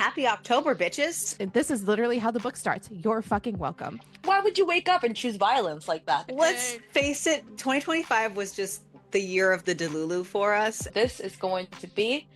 Happy October, bitches. This is literally how the book starts. You're fucking welcome. Why would you wake up and choose violence like that? Let's face it, 2025 was just the year of the Delulu for us. This is going to be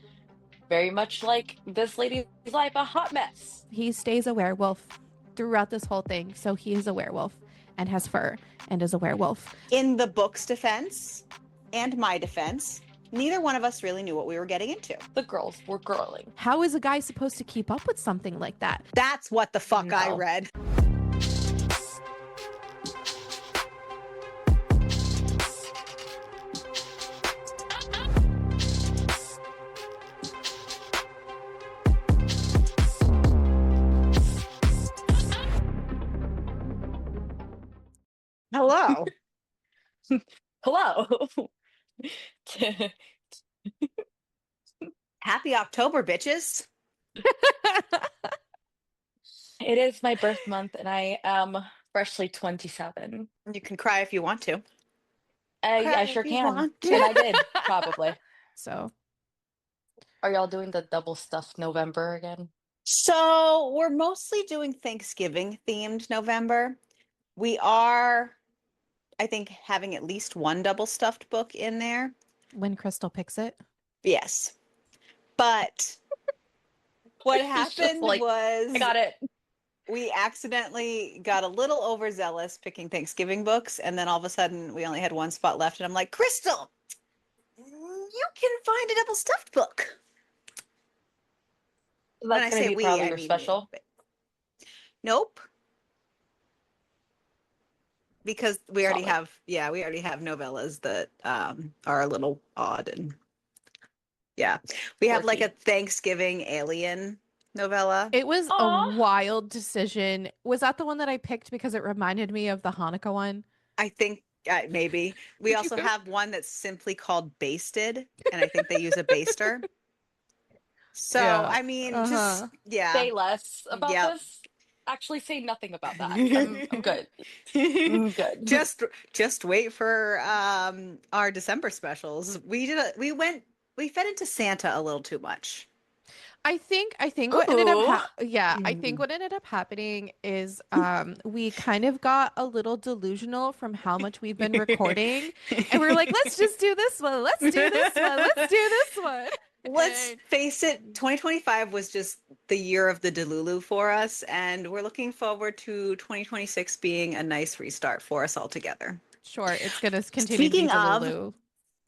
very much like this lady's life, a hot mess. He stays a werewolf throughout this whole thing, so he is a werewolf and has fur and is a werewolf. In the book's defense and my defense, neither one of us really knew what we were getting into. The girls were girling. How is a guy supposed to keep up with something like that? That's what the fuck I No. read. Hello. Hello. Happy October, bitches. It is my birth month and I am freshly 27. You can cry if you want to. I Cry sure if you can. want And I did, probably. So Are y'all doing the double stuffed November again? So we're mostly doing Thanksgiving themed November. We are, I think, having at least one double stuffed book in there. when Crystal picks it, Yes. But what It's just happened like, was I got it. we accidentally got a little overzealous picking Thanksgiving books, and then all of a sudden we only had one spot left, and I'm like, Crystal, you can find a double stuffed book. When I That's going say to be we, probably I your mean special. me. Nope. Because we already Solid. have novellas that are a little odd, and yeah. We have like a Quirky. Thanksgiving alien novella. it was Aw. a wild decision. Was that the one that I picked because it reminded me of the Hanukkah one? I think maybe. We Did you also go- have one that's simply called Basted, and I think they use a baster. So, Yeah. I mean, Uh-huh. just yeah. Say less about Yep. this. Actually, say nothing about that. I'm good. I'm good. Just wait for our December specials. We fed into Santa a little too much. I think what ended up Ooh. I think what ended up happening is we kind of got a little delusional from how much we've been recording, and we're like, let's just do this one. Let's do this one. Let's do this one. Let's face it, 2025 was just the year of the Delulu for us, and we're looking forward to 2026 being a nice restart for us all together. Sure, it's gonna continue to be Speaking of- Delulu.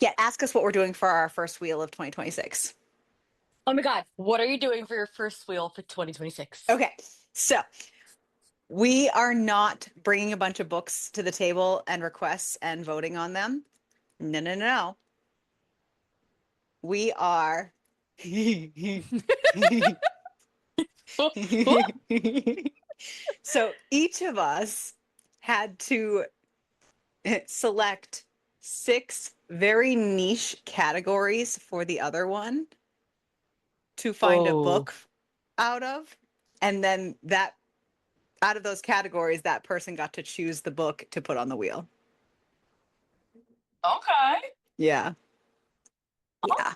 Yeah, ask us what we're doing for our first wheel of 2026. Oh my God. What are you doing for your first wheel for 2026? Okay, so we are not bringing a bunch of books to the table and requests and voting on them. No, no, no. We are. So each of us had to select 6 very niche categories for the other one to find a Oh. book out of. And then that out of those categories, that person got to choose the book to put on the wheel. Okay. Yeah. Yeah.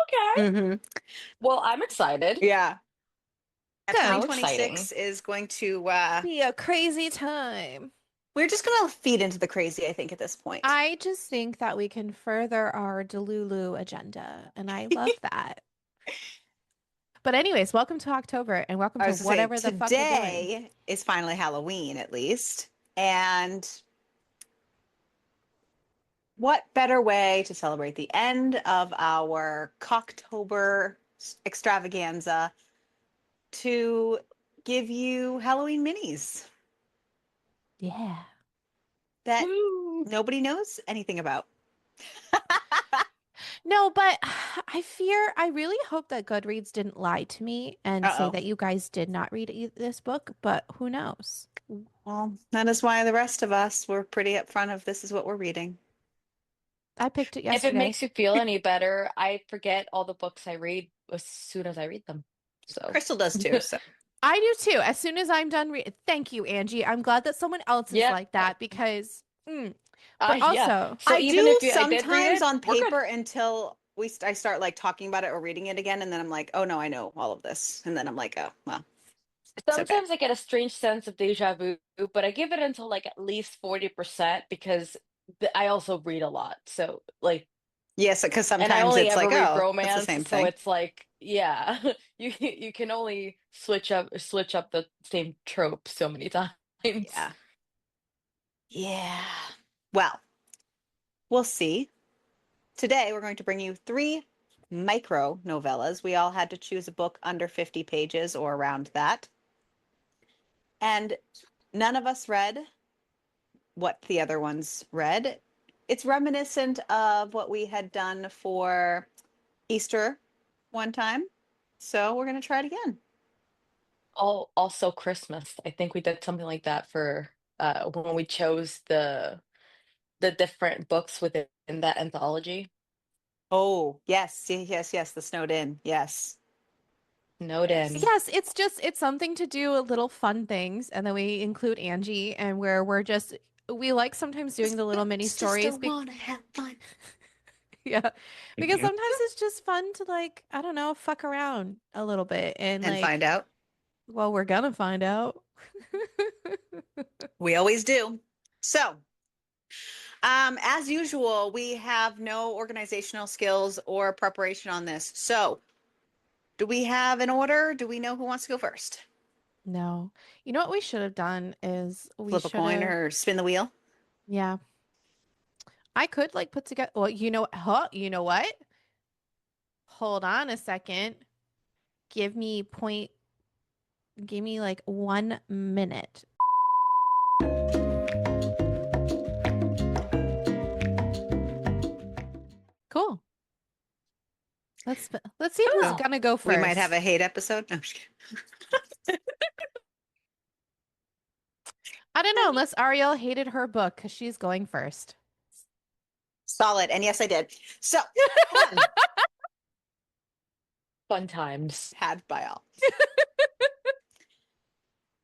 Okay. Mm-hmm. Well, I'm excited. Yeah. So 2026 is going to Be a crazy time. we're just gonna feed into the crazy, I think, at this point. I just think that we can further our Delulu agenda, and I love that. But anyways, welcome to October, and welcome I to was gonna whatever say, the fuck we're doing. today is finally Halloween, at least. And what better way to celebrate the end of our Cocktober extravaganza to give you Halloween minis Yeah. that Woo. nobody knows anything about. No, but I really hope that Goodreads didn't lie to me and say Uh-oh. that you guys did not read this book, but who knows? Well, that is why the rest of us were pretty upfront of this is what we're reading. I picked it If yesterday. it makes you feel any better, I forget all the books I read as soon as I read them. So Crystal does too. So I do too. As soon as I'm done thank you, Angie. I'm glad that someone else is Yep. like that because but yeah. also So I even do if I did read sometimes it, on we're good. paper until I start like talking about it or reading it again, and then I'm like, oh no, I know all of this, and then I'm like, oh well, it's okay. Sometimes I get a strange sense of deja vu, but I give it until like at least 40% because I also read a lot. So like, Yes, because and I sometimes only it's ever like, read oh, it's the romance, same so thing. it's like, yeah, you can only switch up the same trope so many times. Yeah. Yeah. Well, we'll see. Today, we're going to bring you three micro novellas. We all had to choose a book under 50 pages or around that. And none of us read what the other ones read. It's reminiscent of what we had done for Easter one time. So we're going to try it again. Also Christmas. I think we did something like that for when we chose the different books within that anthology. Oh, yes, yes, yes. The Snowed In. Yes, yes. Snowden. Yes, it's something to do little fun things, and then we include Angie, and where we're just we like sometimes doing the little mini It's just stories. don't want to have fun. Yeah, because sometimes it's just fun to like I don't know fuck around a little bit, and And find out. well, we're gonna find out. We always do. So, as usual, we have no organizational skills or preparation on this. So, do we have an order? Do we know who wants to go first? No, you know what we should have done is we Flip a should coin have or spin the wheel? yeah. I could like put together. Well, you know what? Hold on a second. Give me point. Give me like 1 minute. Cool. Let's see who's Cool. gonna go We might have first. a hate episode. No, I'm just kidding. I don't know unless Ariel hated her book because she's going first. Solid. And yes, I did. So, fun Fun times. had by all.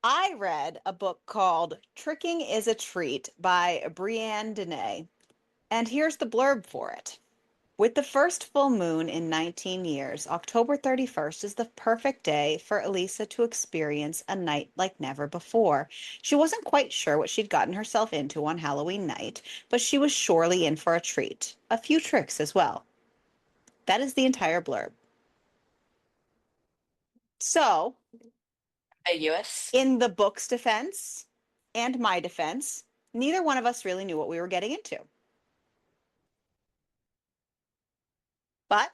I read a book called Tricking is a Treat by Brianne Deney. And here's the blurb for it. With the first full moon in 19 years, October 31st is the perfect day for Elisa to experience a night like never before. She wasn't quite sure what she'd gotten herself into on Halloween night, but she was surely in for a treat. A few tricks as well. That is the entire blurb. So, Ambiguous. in the book's defense and my defense, neither one of us really knew what we were getting into. But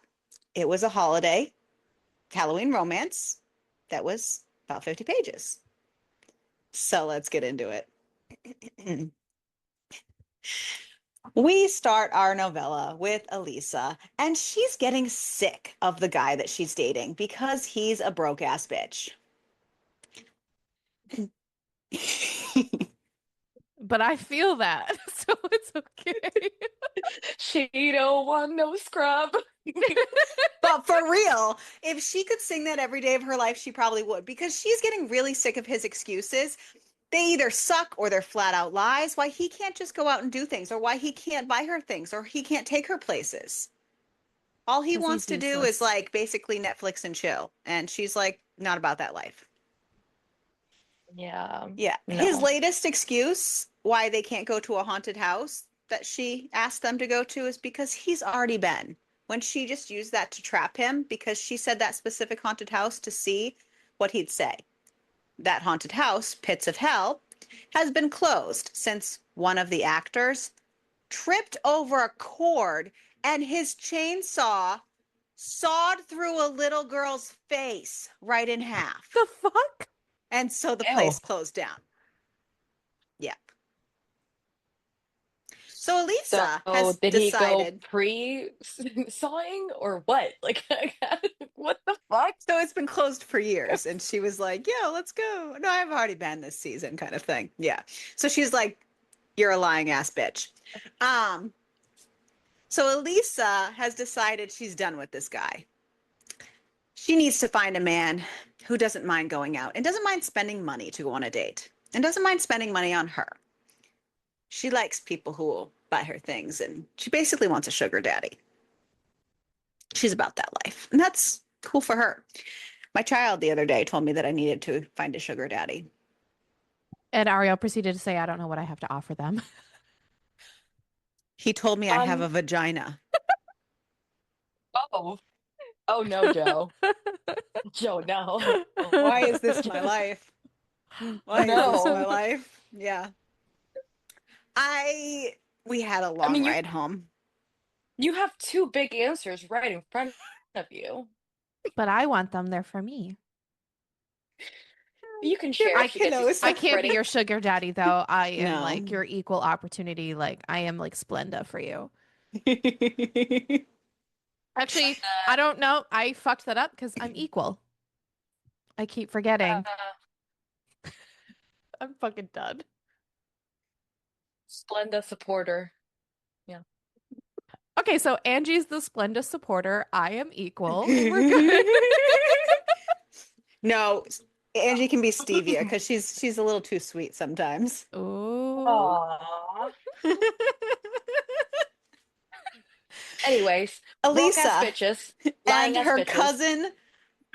it was a holiday Halloween romance that was about 50 pages. So let's get into it. We start our novella with Elisa, and she's getting sick of the guy that she's dating because he's a broke ass bitch. But I feel that, so it's okay. She don't want no scrub. But for real, if she could sing that every day of her life, she probably would because she's getting really sick of his excuses. They either suck or they're flat out lies. Why he can't just go out and do things, or why he can't buy her things, or he can't take her places. All he Because wants he's to do is useless. like basically Netflix and chill. And she's like, not about that life. Yeah. Yeah. His No. latest excuse why they can't go to a haunted house that she asked them to go to is because he's already been. When she just used that to trap him because she said that specific haunted house to see what he'd say. That haunted house, Pits of Hell, has been closed since one of the actors tripped over a cord and his chainsaw sawed through a little girl's face right in half. The fuck? And so the Ew. place closed down. Yeah. So So Elisa has did he go decided. pre-sawing or what? Like, what the fuck? So it's been closed for years. And she was like, yeah, let's go. No, I've already been this season, kind of thing. Yeah. So she's like, you're a lying ass bitch. Um, so Elisa has decided she's done with this guy. She needs to find a man who doesn't mind going out and doesn't mind spending money to go on a date and doesn't mind spending money on her. She likes people who will buy her things and she basically wants a sugar daddy. She's about that life. And that's cool for her. My child the other day told me that I needed to find a sugar daddy. And Ariel proceeded to say, I don't know what I have to offer them. He told me I have Um, a vagina. oh, oh no, Joe. Joe, no. Why is this my life? Why is this my No. life? Yeah. I we had a I long mean, ride home. you have two big answers right in front of you. But I want them. They're for me. You can You're share I if she gets you Pinoza. I something can't be pretty. your sugar daddy though. I am like No. your equal opportunity. Like I am like Splenda for you. Actually, I Splenda, don't know. I fucked that up because I'm equal. I keep forgetting. I'm fucking done. Splenda supporter. Yeah. Okay, so Angie's the Splenda supporter. I am equal. We're good. No, Angie can be stevia because she's a little too sweet sometimes. Oh. Aww. Anyways, broke ass Elisa bitches, and lying ass her bitches. cousin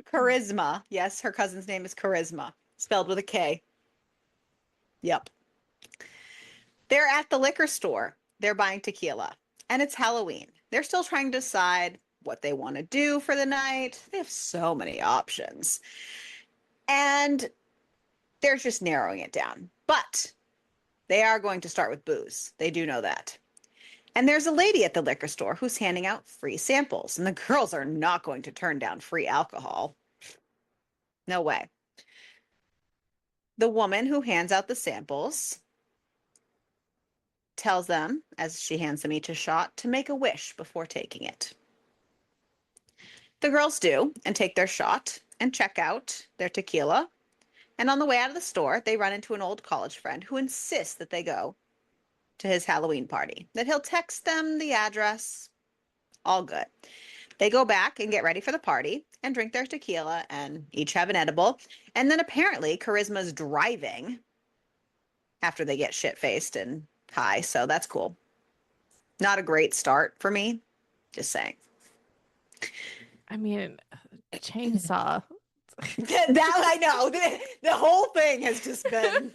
Charisma. Yes, her cousin's name is Charisma, spelled with a K. Yep. They're at the liquor store. They're buying tequila, and it's Halloween. They're still trying to decide what they want to do for the night. They have so many options. And they're just narrowing it down. But they are going to start with booze. They do know that. And there's a lady at the liquor store who's handing out free samples, and the girls are not going to turn down free alcohol. No way. The woman who hands out the samples tells them, as she hands them each a shot, to make a wish before taking it. The girls do and take their shot and check out their tequila. And on the way out of the store, they run into an old college friend who insists that they go to his Halloween party, that he'll text them the address. All good. They go back and get ready for the party and drink their tequila and each have an edible. And then apparently Charisma's driving after they get shit faced and high. So that's cool. Not a great start for me. Just saying. I mean, chainsaw. That I know. The whole thing has just been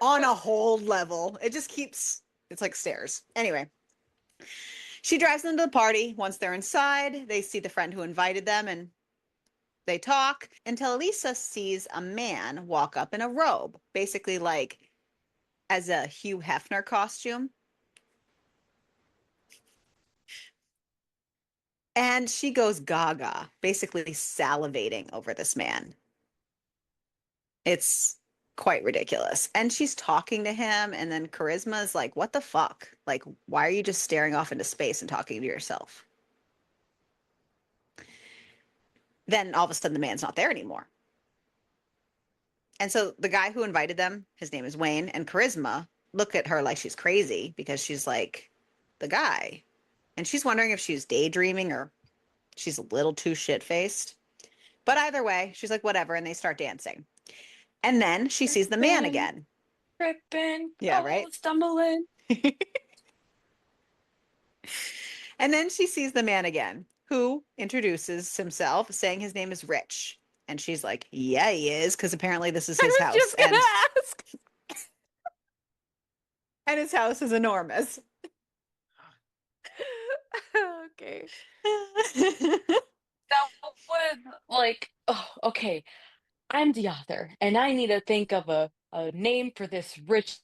on a hold level. It just keeps, it's like stairs. Anyway, she drives them to the party. Once they're inside, they see the friend who invited them and they talk until Elisa sees a man walk up in a robe, basically like as a Hugh Hefner costume. And she goes gaga, basically salivating over this man. It's quite ridiculous. And she's talking to him, and then Charisma is like, what the fuck? Like, why are you just staring off into space and talking to yourself? Then all of a sudden, the man's not there anymore. And so the guy who invited them, his name is Wayne, and Charisma look at her like she's crazy because she's like, the guy. And she's wondering if she's daydreaming or she's a little too shit faced. But either way, she's like, whatever. And they start dancing. And then she sees the man Tripping, again. tripping, Yeah, oh, right? stumbling. And then she sees the man again, who introduces himself, saying his name is Rich. And she's like, yeah, he is, because apparently this is I his was house. just gonna ask. And his house is enormous. Okay. That would like, oh, okay. I'm the author, and I need to think of a name for this rich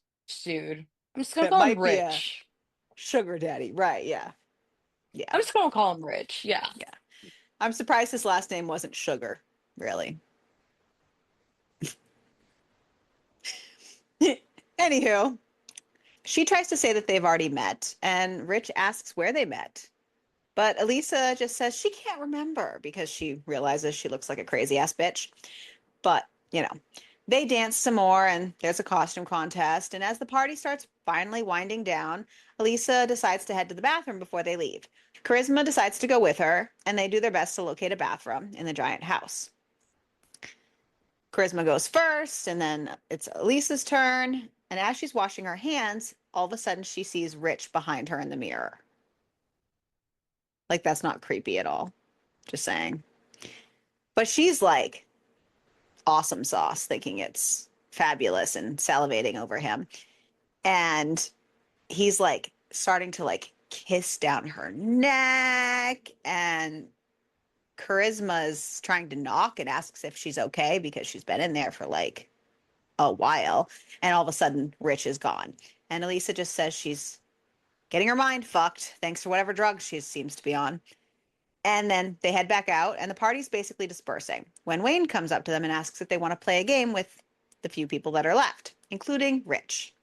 dude. I'm just gonna That call him might be a Rich. sugar daddy. Right. Yeah. Yeah. I'm just gonna call him Rich. Yeah. Yeah. I'm surprised his last name wasn't Sugar, really. Anywho, she tries to say that they've already met, and Rich asks where they met. But Elisa just says she can't remember because she realizes she looks like a crazy ass bitch. But, they dance some more and there's a costume contest. And as the party starts finally winding down, Elisa decides to head to the bathroom before they leave. Charisma decides to go with her, and they do their best to locate a bathroom in the giant house. Charisma goes first, and then it's Elisa's turn. And as she's washing her hands, all of a sudden she sees Rich behind her in the mirror. Like, that's not creepy at all. Just saying. But she's like awesome sauce, thinking it's fabulous and salivating over him. And he's like starting to like kiss down her neck, and Charisma's trying to knock and asks if she's okay because she's been in there for like a while. And all of a sudden, Rich is gone. And Elisa just says she's getting her mind fucked thanks to whatever drugs she seems to be on. And then they head back out, and the party's basically dispersing when Wayne comes up to them and asks if they want to play a game with the few people that are left, including Rich.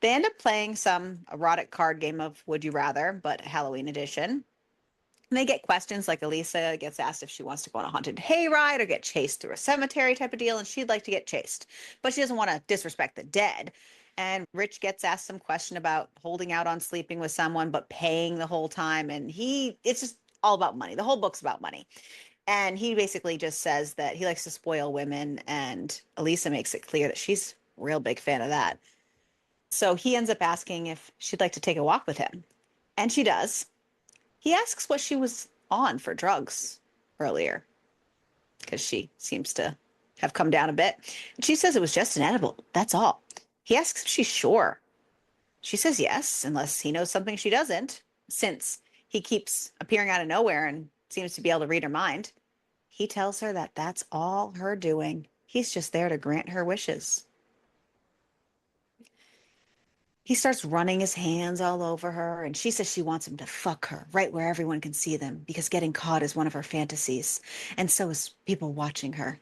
They end up playing some erotic card game of Would You Rather, but Halloween edition. And they get questions like Elisa gets asked if she wants to go on a haunted hayride or get chased through a cemetery type of deal, and she'd like to get chased, but she doesn't want to disrespect the dead. And Rich gets asked some question about holding out on sleeping with someone, but paying the whole time. And it's just all about money. The whole book's about money. And he basically just says that he likes to spoil women. And Elisa makes it clear that she's a real big fan of that. So he ends up asking if she'd like to take a walk with him. And she does. He asks what she was on for drugs earlier, because she seems to have come down a bit. And she says it was just an edible. That's all. He asks if she's sure. She says yes, unless he knows something she doesn't, since he keeps appearing out of nowhere and seems to be able to read her mind. He tells her that that's all her doing. He's just there to grant her wishes. He starts running his hands all over her, and she says she wants him to fuck her right where everyone can see them, because getting caught is one of her fantasies, and so is people watching her.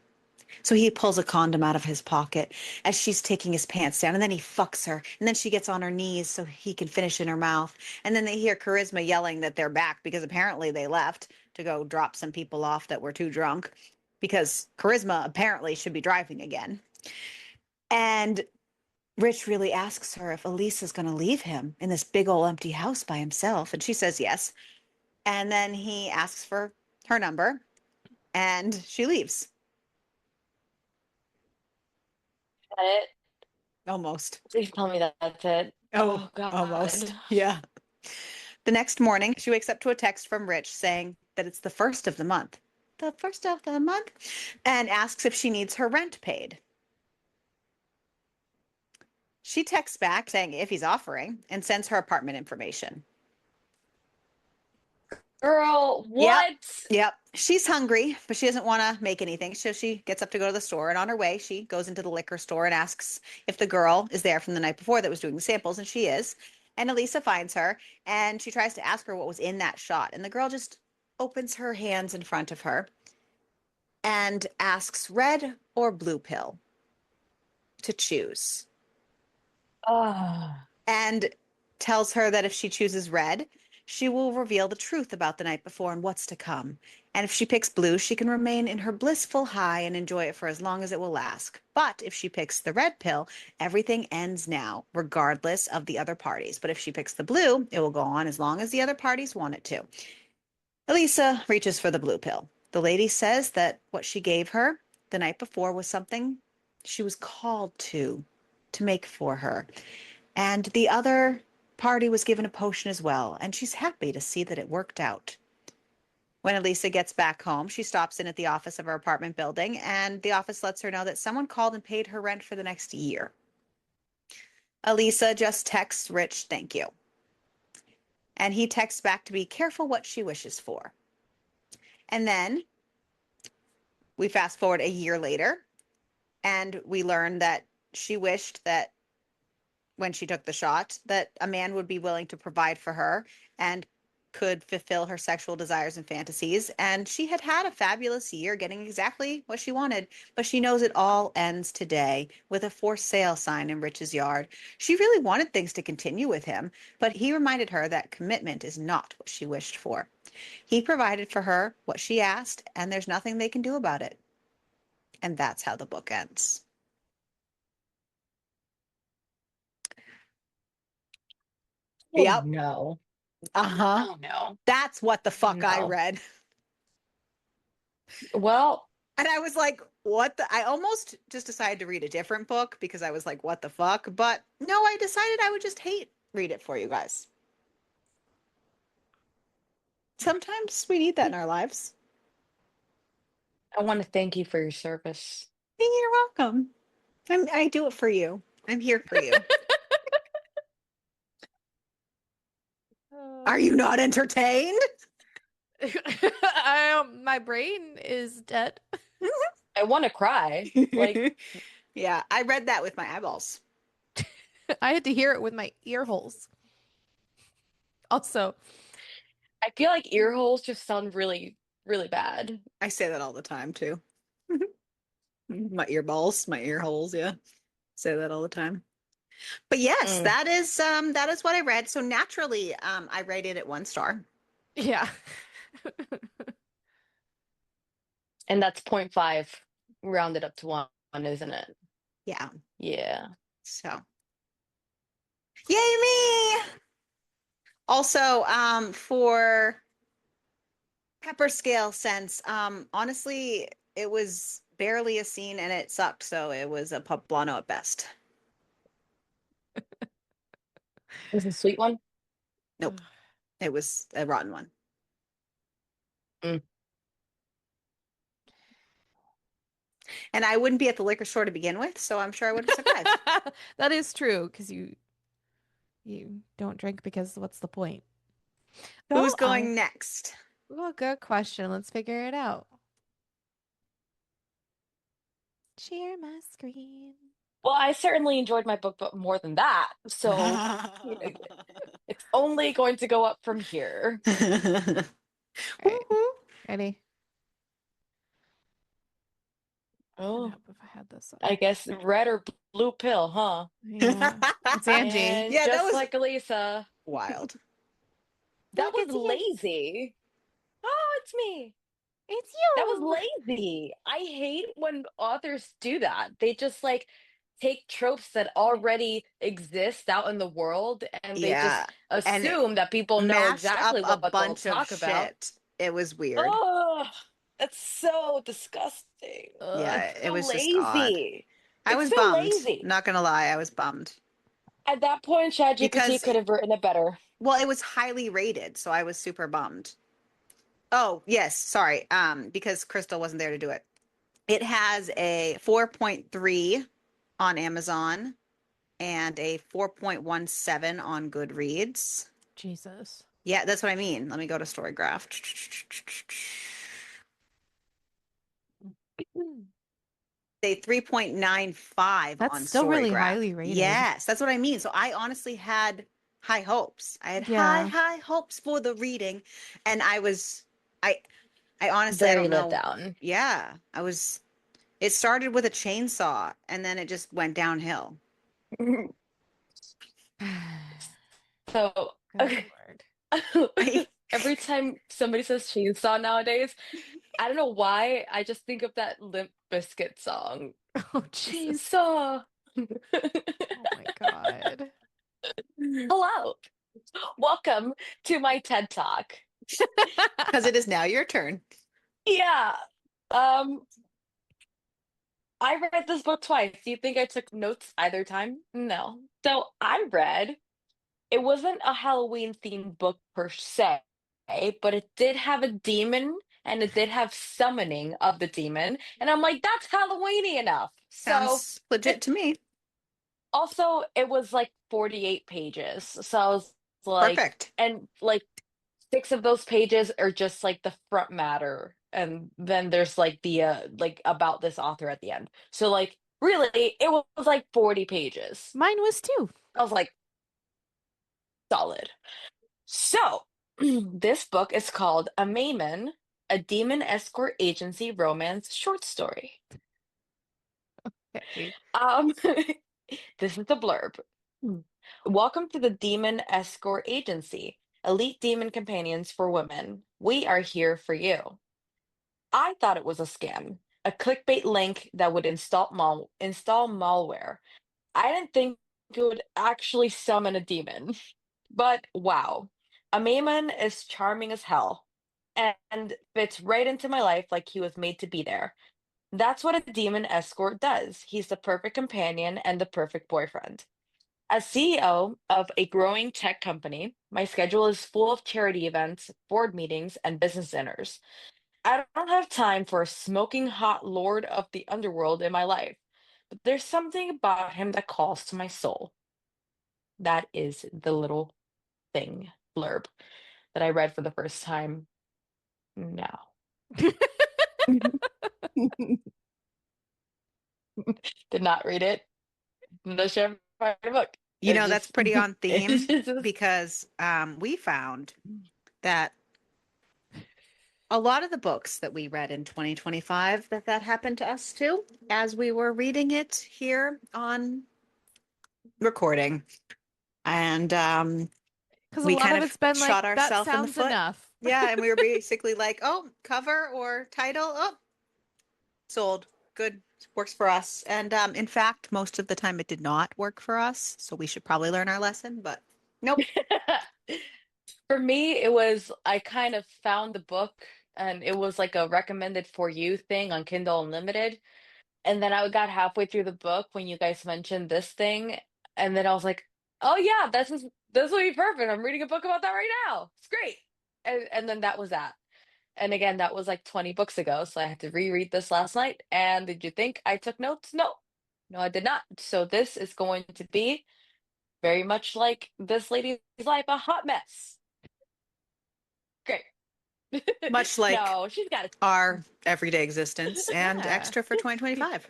So he pulls a condom out of his pocket as she's taking his pants down, and then he fucks her, and then she gets on her knees so he can finish in her mouth. And then they hear Charisma yelling that they're back because apparently they left to go drop some people off that were too drunk, because Charisma apparently should be driving again. And Rich really asks her if Elisa's going to leave him in this big old empty house by himself. And she says yes. And then he asks for her number, and she leaves. Is that it? Almost. Please tell me that that's it. Oh, Oh God. almost. Yeah. The next morning, she wakes up to a text from Rich saying that it's the first of the month. The first of the month? And asks if she needs her rent paid. She texts back saying if he's offering, and sends her apartment information. Girl, Yep. what? Yep. She's hungry, but she doesn't want to make anything. So she gets up to go to the store. And on her way, she goes into the liquor store and asks if the girl is there from the night before that was doing the samples. And she is. And Elisa finds her, and she tries to ask her what was in that shot. And the girl just opens her hands in front of her and asks red or blue pill to choose. Oh. And tells her that if she chooses red, she will reveal the truth about the night before and what's to come. And if she picks blue, she can remain in her blissful high and enjoy it for as long as it will last. But if she picks the red pill, everything ends now, regardless of the other parties. But if she picks the blue, it will go on as long as the other parties want it to. Elisa reaches for the blue pill. The lady says that what she gave her the night before was something she was called to make for her. And the other party was given a potion as well, and she's happy to see that it worked out. When Elisa gets back home, she stops in at the office of her apartment building, and the office lets her know that someone called and paid her rent for the next year. Elisa just texts Rich, thank you. And he texts back to be careful what she wishes for. And then we fast forward a year later, and we learn that she wished that when she took the shot, that a man would be willing to provide for her and could fulfill her sexual desires and fantasies. And she had had a fabulous year getting exactly what she wanted, but she knows it all ends today with a for sale sign in Rich's yard. She really wanted things to continue with him, but he reminded her that commitment is not what she wished for. He provided for her what she asked, and there's nothing they can do about it. And that's how the book ends. Oh Yep. no. Uh-huh. Oh no. That's what the fuck I No. read. Well, And I was like, what the? I almost just decided to read a different book because I was like, what the fuck? But no, I decided I would just read it for you guys. Sometimes we need that in our lives. I want to thank you for your service. You're welcome. I do it for you. I'm here for you. Are you not entertained? My brain is dead. I want to cry. Like, Yeah, I read that with my eyeballs. I had to hear it with my ear holes. Also, I feel like ear holes just sound really, really bad. I say that all the time too. My ear balls, my ear holes, yeah. Say that all the time. But yes, Mm. that is what I read. So naturally, I rated it 1 star. yeah. And that's point 0.5 rounded up to one, isn't it? Yeah. Yeah. So yay me! Also, for pepper scale sense, honestly, it was barely a scene and it sucked, so it was a poblano at best. Was it a sweet one? Nope, it was a rotten one. Mm. And I wouldn't be at the liquor store to begin with, so I'm sure I would have survived. That is true because you don't drink because what's the point? So Who's I going next? Well, good question. Let's figure it out. Share my screen. Well, I certainly enjoyed my book, but more than that. So, you know, it's only going to go up from here. All right. Ready? I'd Oh, help if I had this up. I guess red or blue pill, huh? Yeah. It's Angie. And Yeah, that just was like Elisa, wild. that Look, was it's you. lazy. Oh, it's me. It's That was you. lazy. I hate when authors do that. They just like take tropes that already exist out in the world and they just Yeah, and it assume that people know mashed up exactly a what they'll bunch of talk about. shit. It was weird. Oh, that's so disgusting. Yeah, It's it so was just odd. lazy. I It's was so bummed. lazy. Not gonna lie, I was bummed At that point, ChatGPT because, could have written it better. well, it was highly rated, so I was super bummed. Oh, yes, sorry. Because Crystal wasn't there to do it. It has a 4.3 on Amazon and a 4.17 on Goodreads. Jesus. Yeah, that's what I mean. Let me go to Storygraph. Say 3.95 That's on still really Storygraph. highly rated. Yes, that's what I mean. So I honestly had high hopes. I had Yeah. high hopes for the reading. And I I honestly I Very don't let know. down. Yeah, it started with a chainsaw and then it just went downhill. So, Good okay. Lord. Every time somebody says chainsaw nowadays, I don't know why, I just think of that Limp Bizkit song. Oh, Jesus. Chainsaw. Oh my God. Hello. Welcome to my TED Talk. Because it is now your turn. Yeah. Um, I read this book twice. Do you think I took notes either time? No. So I read, it wasn't a Halloween themed book per se, but it did have a demon and it did have summoning of the demon. And I'm like, that's Halloweeny enough. So Sounds legit it to me. also, it was like 48 pages. So I was like, Perfect. and like 6 of those pages are just like the front matter. And then there's like the like about this author at the end. So like really it was like 40 pages. Mine was too. I was like, solid. So this book is called A Maimon, a demon escort agency romance short story. Okay. Um, this is the blurb. Welcome to the Demon Escort Agency, elite demon companions for women. We are here for you. I thought it was a scam, a clickbait link that would install malware. I didn't think it would actually summon a demon. But wow, Amaymon is charming as hell and fits right into my life like he was made to be there. That's what a demon escort does. He's the perfect companion and the perfect boyfriend. As CEO of a growing tech company, my schedule is full of charity events, board meetings, and business dinners. I don't have time for a smoking hot lord of the underworld in my life, but there's something about him that calls to my soul. That is the little thing blurb that I read for the first time now. Did not read it. No share my book. You It's know, that's just, pretty on theme it's just, because we found that a lot of the books that we read in 2025 that happened to us too as we were reading it here on recording. And Because a we lot kind of of it's been like, shot that ourselves in the sounds foot. enough. Yeah, and we were basically like, oh, cover or title, oh, sold. Good, works for us. And in fact, most of the time it did not work for us, so we should probably learn our lesson, but nope. for me, it was, I kind of found the book and it was like a recommended for you thing on Kindle Unlimited. And then I got halfway through the book when you guys mentioned this thing. And then I was like, oh yeah, this will be perfect. I'm reading a book about that right now. It's great. And then that was that. And again, that was like 20 books ago. So I had to reread this last night. And did you think I took notes? No. No, I did not. So this is going to be very much like this lady's life, a hot mess. Great. Much like No, she's got our everyday existence and Yeah. extra for 2025.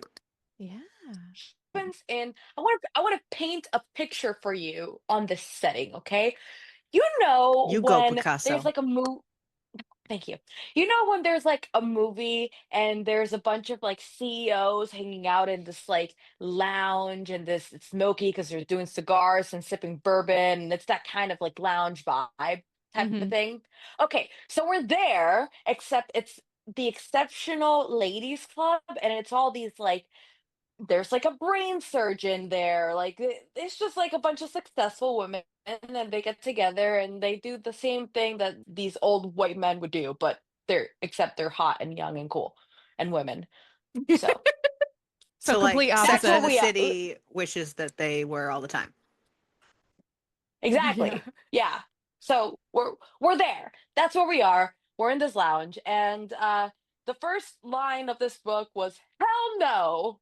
Yeah. and I want to paint a picture for you on this setting, okay? You know You go, when there's Picasso. like a movie. Thank you. You know when there's like a movie and there's a bunch of like CEOs hanging out in this like lounge and this it's smoky because they're doing cigars and sipping bourbon and it's that kind of like lounge vibe type of a Hmm. thing. Okay, so we're there, except it's the Exceptional Ladies Club and it's all these like there's like a brain surgeon there. Like it's just like a bunch of successful women and then they get together and they do the same thing that these old white men would do, but they're hot and young and cool and women. So So So complete like that's Sex what in opposite. the we are. City wishes that they were all the time. Yeah. Exactly. Yeah. So we're there. That's where we are. We're in this lounge. And the first line of this book was hell no.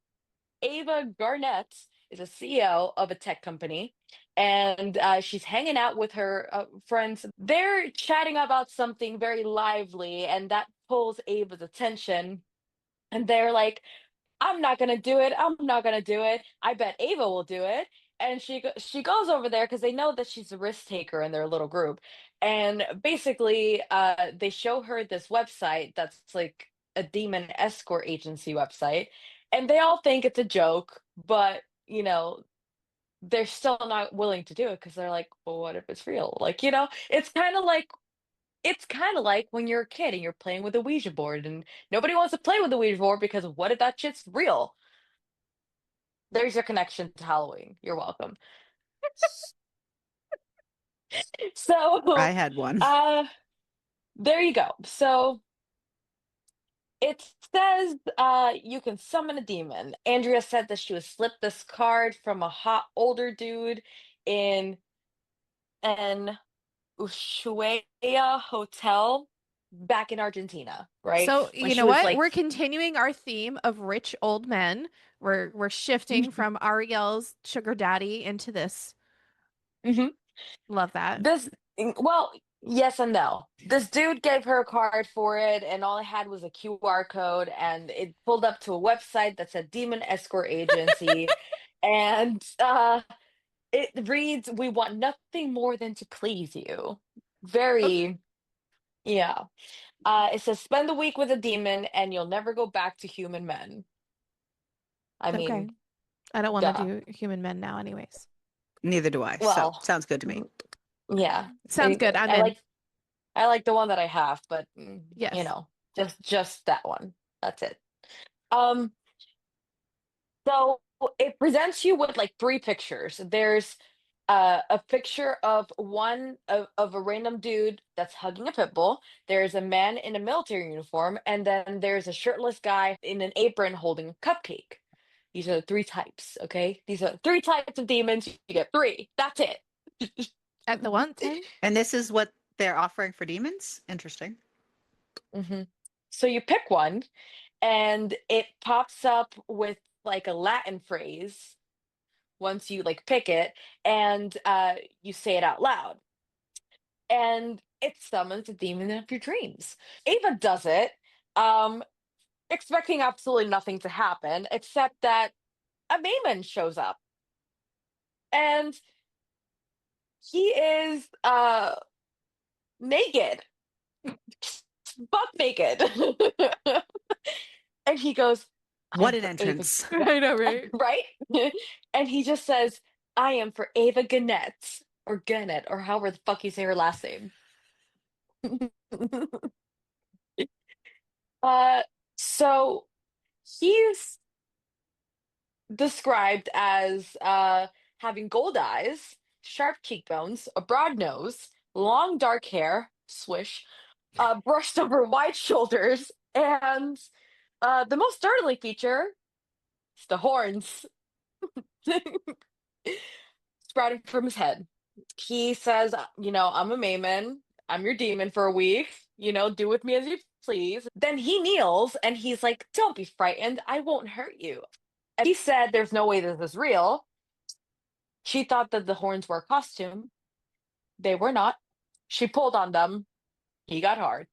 Ava Garnett is a CEO of a tech company, and she's hanging out with her friends. They're chatting about something very lively, and that pulls Ava's attention. And they're like, I'm not gonna do it. I'm not gonna do it. I bet Ava will do it. And she goes over there because they know that she's a risk taker in their little group. And basically, they show her this website that's like a demon escort agency website, and they all think it's a joke, but they're still not willing to do it because they're like, well, what if it's real? Like, it's kind of like when you're a kid and you're playing with a Ouija board and nobody wants to play with the Ouija board because what if that shit's real? There's your connection to Halloween. You're welcome. I So, had one. uh, there you go. So it says you can summon a demon. Andrea said that she was slipped this card from a hot older dude in an Ushuaia hotel back in Argentina, right? So When you she know was what? like, We're continuing our theme of rich old men. We're shifting from Ariel's sugar daddy into this. Mhm. Love that. This, well, yes and no. This dude gave her a card for it, and all I had was a QR code, and it pulled up to a website that said Demon Escort Agency, and it reads, "We want nothing more than to please you." Okay. Very, yeah. It says, "Spend the week with a demon, and you'll never go back to human men." I Okay. mean, I don't want to duh. do human men now, anyways. Neither do I. So Well, sounds good to me. mm, yeah. Sounds good. I'm I in. like the one that I have, but Yes. just that one. That's it. Um, so it presents you with like three pictures. There's a picture of of a random dude that's hugging a pit bull. There's a man in a military uniform, and then there's a shirtless guy in an apron holding a cupcake. These are the three types, okay? These are three types of demons. You get three. That's it. At the one time. And this is what they're offering for demons? Interesting. hmm So you pick one, and it pops up with like a Latin phrase once you like pick it, and you say it out loud, and it summons a demon of your dreams. Ava does it, um, expecting absolutely nothing to happen, except that a Mayman shows up, and he is naked, buck naked. And he goes, What I'm an for Ava, entrance. I know, right? right? And he just says, I am for Ava Gannett, or Gannett, or however the fuck you say her last name. uh, so he's described as having gold eyes, sharp cheekbones, a broad nose, long dark hair, swish, brushed over wide shoulders, and the most startling feature is the horns sprouting from his head. He says, I'm a Mayman. I'm your demon for a week. Do with me as you please. Then he kneels and he's like, don't be frightened. I won't hurt you. And he said, there's no way this is real. She thought that the horns were a costume. They were not. She pulled on them. He got hard.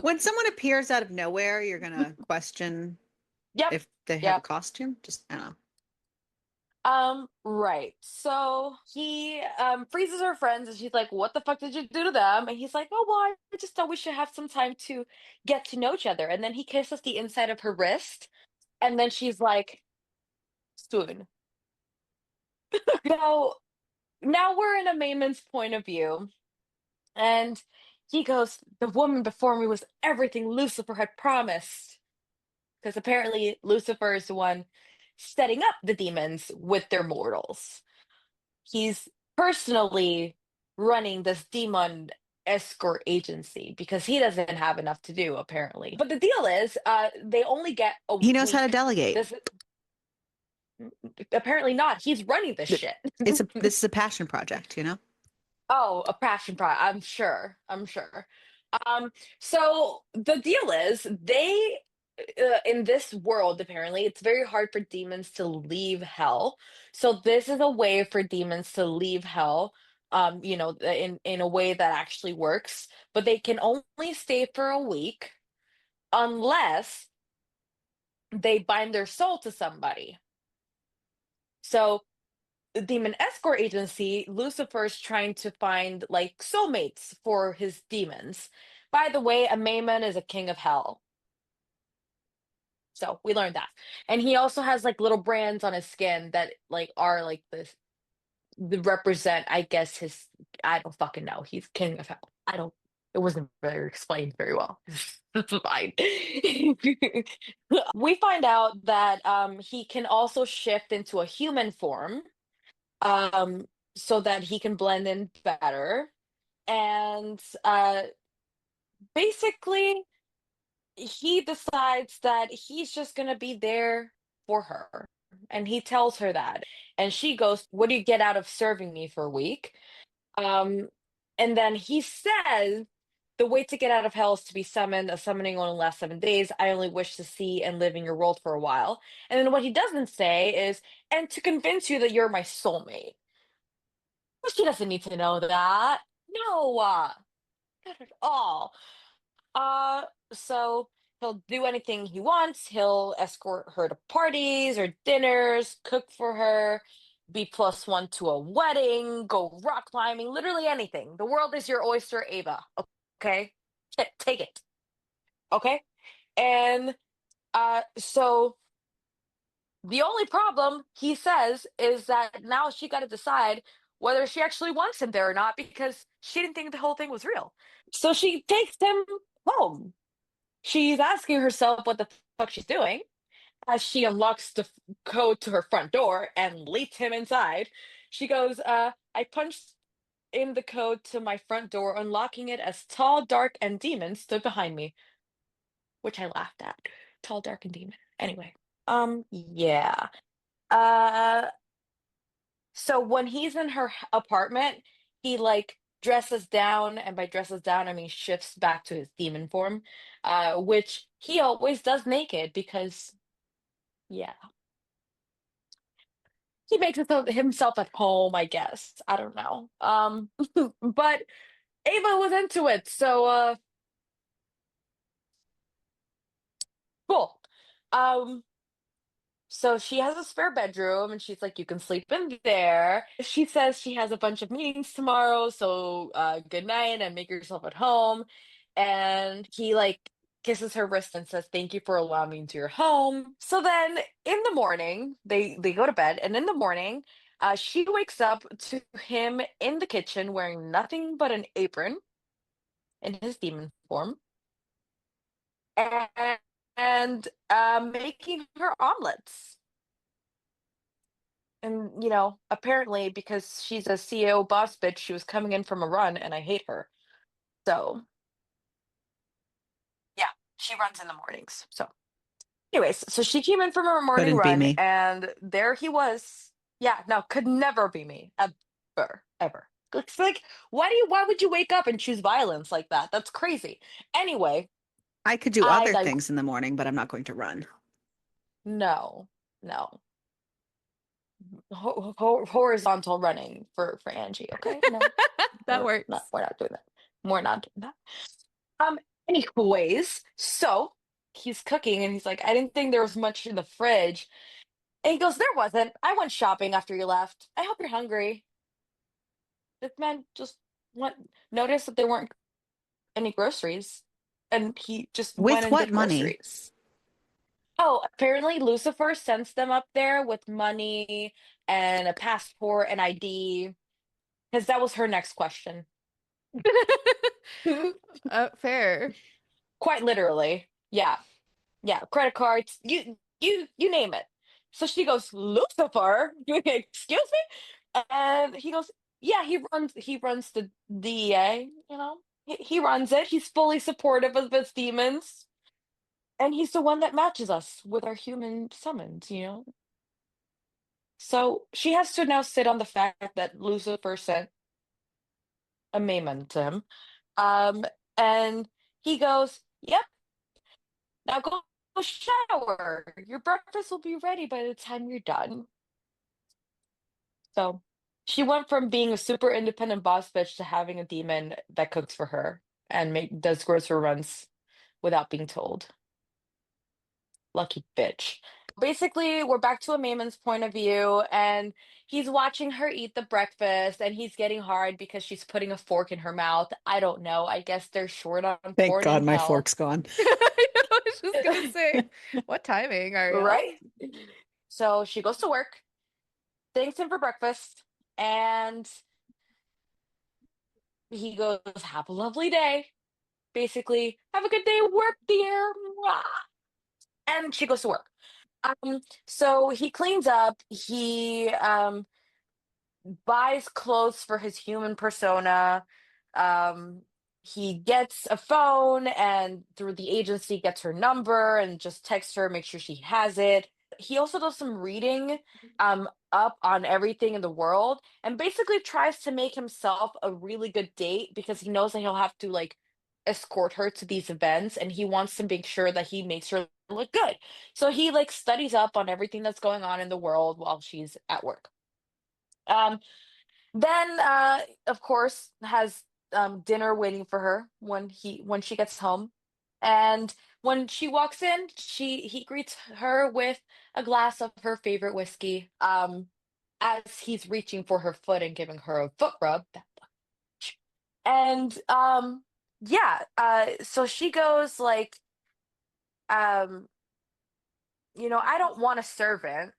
When someone appears out of nowhere, you're gonna question Yep. if they have a Yep. costume. Just I don't know. Right. So he freezes her friends and she's like, what the fuck did you do to them? And he's like, oh well, I just thought we should have some time to get to know each other. And then he kisses the inside of her wrist, and then she's like, swoon. Now now we're in a Mayman's point of view, and he goes, the woman before me was everything Lucifer had promised. Because apparently Lucifer is the one setting up the demons with their mortals. He's personally running this demon escort agency because he doesn't have enough to do apparently. But the deal is, they only get a He knows how to week. delegate. This apparently not. He's running this Th- shit. This is a passion project, you know? Oh, a passion project. I'm sure. I'm sure. Um, so the deal is, they in this world, apparently, it's very hard for demons to leave hell. So this is a way for demons to leave hell, in a way that actually works. But they can only stay for a week unless they bind their soul to somebody. So the demon escort agency, Lucifer's trying to find like soulmates for his demons. By the way, a Mayman is a king of hell. So we learned that. And he also has like little brands on his skin that like are like this, the represent, I guess, his, I don't fucking know. He's king of hell. I don't, it wasn't very explained very well. It's fine. We find out that he can also shift into a human form, um, so that he can blend in better. And basically, he decides that he's just going to be there for her. And he tells her that. And she goes, what do you get out of serving me for a week? Um, and then he says, the way to get out of hell is to be summoned. A summoning only lasts 7 days. I only wish to see and live in your world for a while. And then what he doesn't say is, and to convince you that you're my soulmate. But she doesn't need to know that. No, not at all. Uh, so he'll do anything he wants. He'll escort her to parties or dinners, cook for her, be plus one to a wedding, go rock climbing, literally anything. The world is your oyster, Ava. Okay? Take it. Okay? And so the only problem, he says, is that now she got to decide whether she actually wants him there or not because she didn't think the whole thing was real. So she takes him home. She's asking herself what the fuck she's doing as she unlocks the code to her front door and leads him inside. She goes, I punched in the code to my front door, unlocking it as tall, dark, and demon stood behind me, which I laughed at. Tall, dark, and demon. Anyway, yeah. Uh, so when he's in her apartment, he like dresses down, and by dresses down, I mean shifts back to his demon form, which he always does naked because, yeah, he makes himself at home, I guess. I don't know. But Ava was into it, so cool. Um, So she has a spare bedroom and she's like, you can sleep in there. She says she has a bunch of meetings tomorrow, so good night and make yourself at home. And he like kisses her wrist and says, thank you for allowing me into your home. So then in the morning, they go to bed, and in the morning, she wakes up to him in the kitchen wearing nothing but an apron in his demon form and, and making her omelets. And, apparently because she's a CEO boss bitch, she was coming in from a run and I hate her. So, yeah, she runs in the mornings. So, anyways, so she came in from her morning Couldn't be run me. and there he was. Yeah, no, could never be me. Ever, ever. It's like, why would you wake up and choose violence like that? That's crazy. Anyway, I could do I other like, things in the morning, but I'm not going to run. no, no. Horizontal running for Angie, okay? No, That no, works. we're not doing that. We're not doing that. Anyways, so he's cooking and he's like, I didn't think there was much in the fridge. And he goes, there wasn't. I went shopping after you left. I hope you're hungry. This man just went noticed that there weren't any groceries. And he just went With and what did money? groceries. Oh, apparently Lucifer sends them up there with money and a passport and ID. Because that was her next question. Fair. Quite literally. Yeah. Yeah, credit cards, you name it. So she goes, Lucifer? Excuse me? And he goes, yeah, he runs the DEA, He runs it. He's fully supportive of his demons. And he's the one that matches us with our human summons. So she has to now sit on the fact that Lucifer sent a Maimon to him. Um, and he goes, yep, now go shower. Your breakfast will be ready by the time you're done. So she went from being a super independent boss bitch to having a demon that cooks for her and does grocery runs without being told. Lucky bitch. Basically, we're back to a Maymon's point of view, and he's watching her eat the breakfast, and he's getting hard because she's putting a fork in her mouth. I don't know. I guess they're short on Thank porn in God my hell. fork's gone. I know, I was just gonna say, what timing, Ariel? Right? So she goes to work, thanks him for breakfast, and he goes, have a lovely day. Basically, have a good day at work, dear. Mwah. And she goes to work. So he cleans up, he buys clothes for his human persona. Um, he gets a phone and through the agency gets her number and just texts her, make sure she has it. He also does some reading up on everything in the world and basically tries to make himself a really good date because he knows that he'll have to like escort her to these events and he wants to make sure that he makes her look good. So he like studies up on everything that's going on in the world while she's at work. Um, then, of course, has dinner waiting for her when she gets home, and when she walks in, he greets her with a glass of her favorite whiskey. As he's reaching for her foot and giving her a foot rub, and yeah, so she goes like, um, I don't want a servant.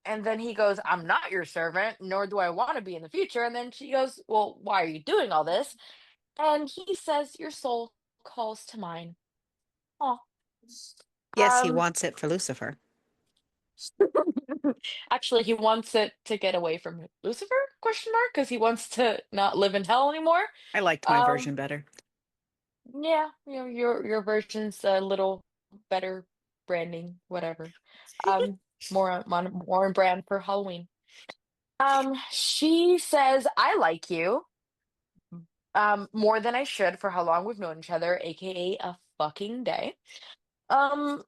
And then he goes, I'm not your servant, nor do I want to be in the future. And then she goes, well, why are you doing all this? And he says, your soul calls to mine. Oh. Yes, he Um, wants it for Lucifer. actually, he wants it to get away from Lucifer, question mark, because he wants to not live in hell anymore. I liked my Um, version better. yeah, your version's a little better branding, whatever. Um, more on brand for Halloween. She says, I like you. more than I should for how long we've known each other, aka a fucking day. Um,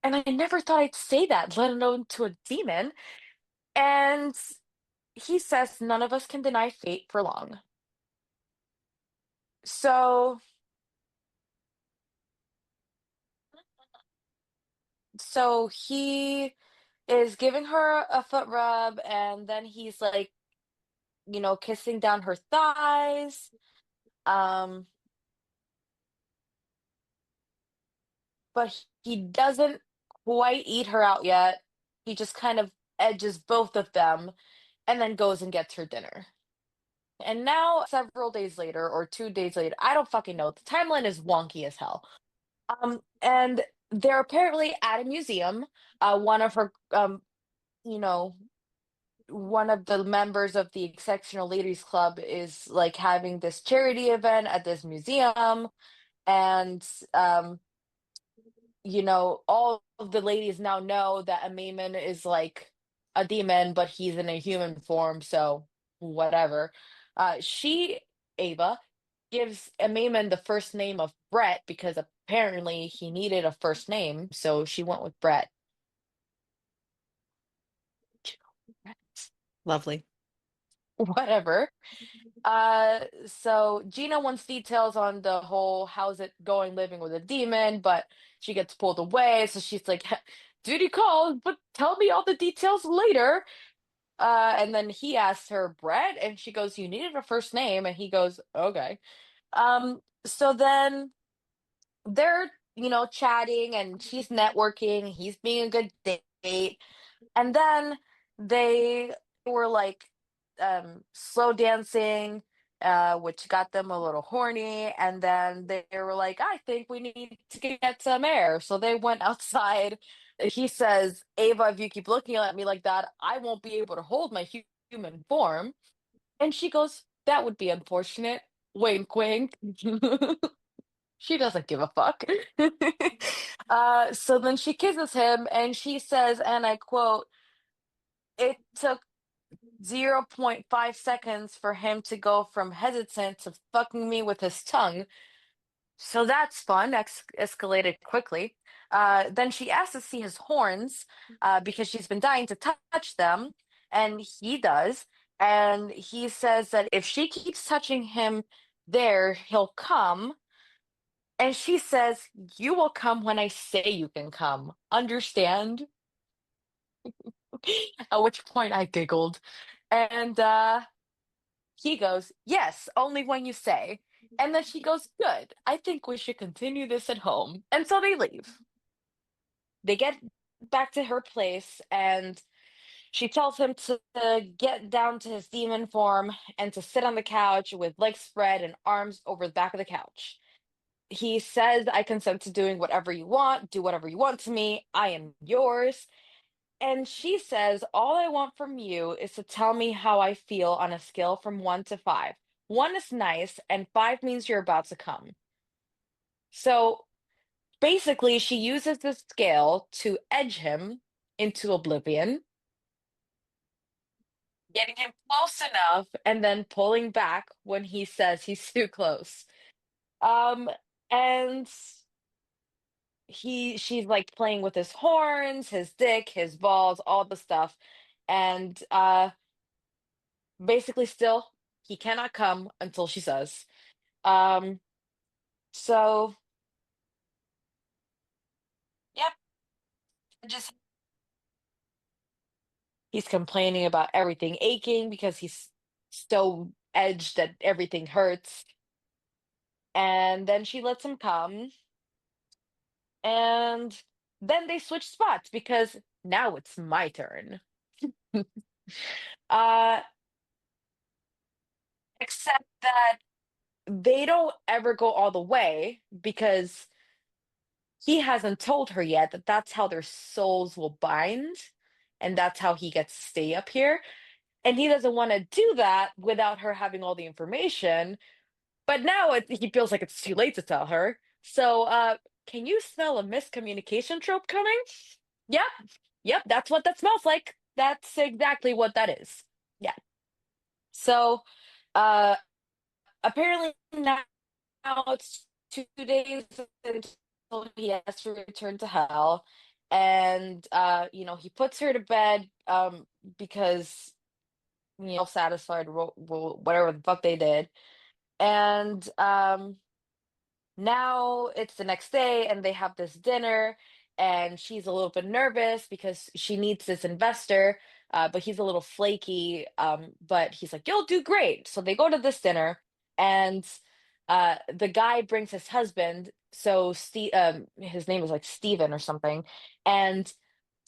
and I never thought I'd say that, let alone to a demon. And he says none of us can deny fate for long. So, so he is giving her a foot rub, and then he's like, kissing down her thighs. Um, but he doesn't quite eat her out yet. He just kind of edges both of them and then goes and gets her dinner. And now, several days later, or 2 days later, I don't fucking know. The timeline is wonky as hell. And they're apparently at a museum. One of her, you know, one of the members of the Exceptional Ladies Club is like having this charity event at this museum, and um, all of the ladies now know that a Maimon is like a demon, but he's in a human form, so whatever. Ava, gives a Maimon the first name of Brett because apparently he needed a first name, so she went with Brett. Lovely. Whatever. So Gina wants details on the whole how's it going living with a demon, but she gets pulled away. So she's like, duty calls, but tell me all the details later. And then he asks her, Brett, and she goes, you needed a first name, and he goes, okay. So then they're, chatting and she's networking, he's being a good date. And then they were like slow dancing, which got them a little horny. And then they were like, I think we need to get some air. So they went outside. He says, Ava, if you keep looking at me like that, I won't be able to hold my human form. And she goes, that would be unfortunate. Wink, wink. She doesn't give a fuck. So then she kisses him and she says, and I quote, it took 0.5 seconds for him to go from hesitant to fucking me with his tongue. So that's fun, escalated quickly. Then she asks to see his horns because she's been dying to touch them, and he does. And he says that if she keeps touching him there, he'll come. And she says, you will come when I say you can come. Understand? At which point I giggled. And he goes, yes, only when you say. And then she goes, good. I think we should continue this at home. And so they leave. They get back to her place, and she tells him to get down to his demon form and to sit on the couch with legs spread and arms over the back of the couch. He says, I consent to doing whatever you want, do whatever you want to me. I am yours. And she says, all I want from you is to tell me how I feel on a scale from 1 to 5. 1 is nice, and 5 means you're about to come. So basically, she uses this scale to edge him into oblivion, getting him close enough, and then pulling back when he says he's too close. Um, and she's like playing with his horns, his dick, his balls, all the stuff. And basically still he cannot come until she says. Um so yep, just he's complaining about everything aching because he's so edged that everything hurts. And then she lets him come, and then they switch spots because now it's my turn. uh Except that they don't ever go all the way because he hasn't told her yet that that's how their souls will bind, and that's how he gets to stay up here. And he doesn't want to do that without her having all the information. But now he feels like it's too late to tell her. So, can you smell a miscommunication trope coming? Yep, yep, that's what that smells like. That's exactly what that is. Yeah. So, uh, Apparently now it's 2 days until he has to return to hell. And he puts her to bed because satisfied whatever the fuck they did. And now it's the next day and they have this dinner, and she's a little bit nervous because she needs this investor, but he's a little flaky, but he's like, you'll do great. So they go to this dinner, and the guy brings his husband. So his name is like Steven or something. And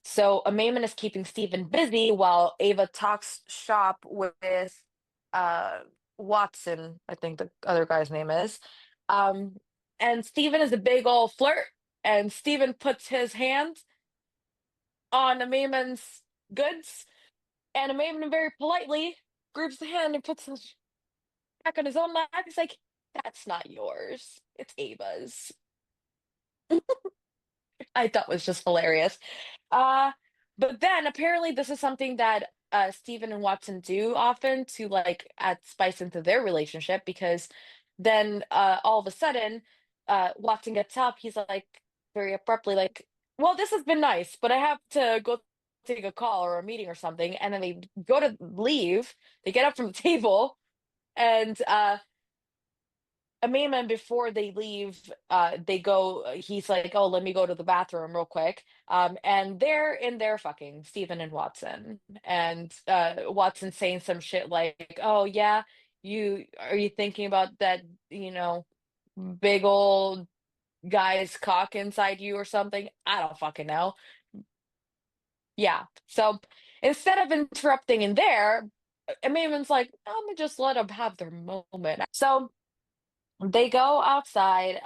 so Amayman is keeping Steven busy while Ava talks shop with uh, Watson, I think the other guy's name is. Um, and Steven is a big old flirt, and Steven puts his hand on Amayman's goods, and Amayman very politely grabs the hand and puts it back on his own lap. He's like, that's not yours. It's Ava's. I thought was just hilarious. Uh, but then apparently this is something that Steven and Watson do often to like add spice into their relationship, because then all of a sudden Watson gets up, he's like very abruptly like, well, this has been nice, but I have to go take a call or a meeting or something. And then they go to leave, they get up from the table, and Amayman, before they leave, they go, he's like, oh, let me go to the bathroom real quick. And they're in there fucking Stephen and Watson. And Watson saying some shit like, oh, yeah, are you thinking about that, big old guy's cock inside you or something? I don't fucking know. Yeah. So instead of interrupting in there, Amayman's like, I'm gonna just let them have their moment. So they go outside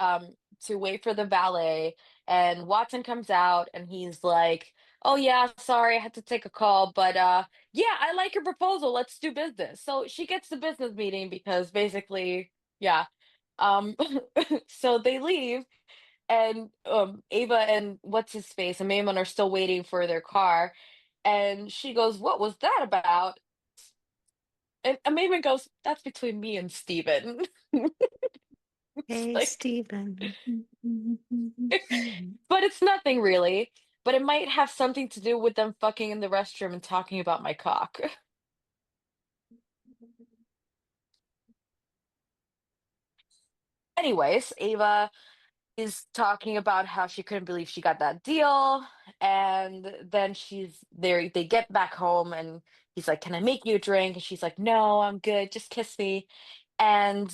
to wait for the valet, and Watson comes out and he's like, "Oh yeah, sorry, I had to take a call, but yeah, I like your proposal. Let's do business." So she gets the business meeting because basically, yeah. Um so they leave, and Ava and what's his face and Maimon are still waiting for their car, and she goes, "What was that about?" And Maimon goes, "That's between me and Steven." It's Hey, like, Stephen. but it's nothing really. But it might have something to do with them fucking in the restroom and talking about my cock. Anyways, Ava is talking about how she couldn't believe she got that deal. And then she's there, they get back home, and he's like, can I make you a drink? And she's like, no, I'm good. Just kiss me. And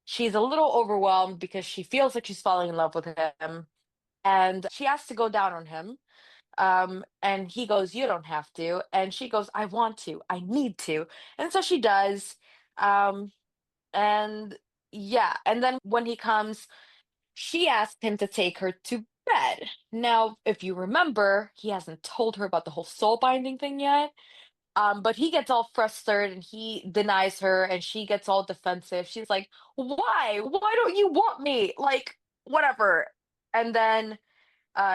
she's a little overwhelmed because she feels like she's falling in love with him. And she has to go down on him. And he goes, you don't have to. And she goes, I want to, I need to. And so she does. Um, and yeah, and then when he comes, she asked him to take her to bed. Now, if you remember, he hasn't told her about the whole soul binding thing yet. But he gets all frustrated and he denies her, and she gets all defensive. She's like, why? Why don't you want me? Like, whatever. And then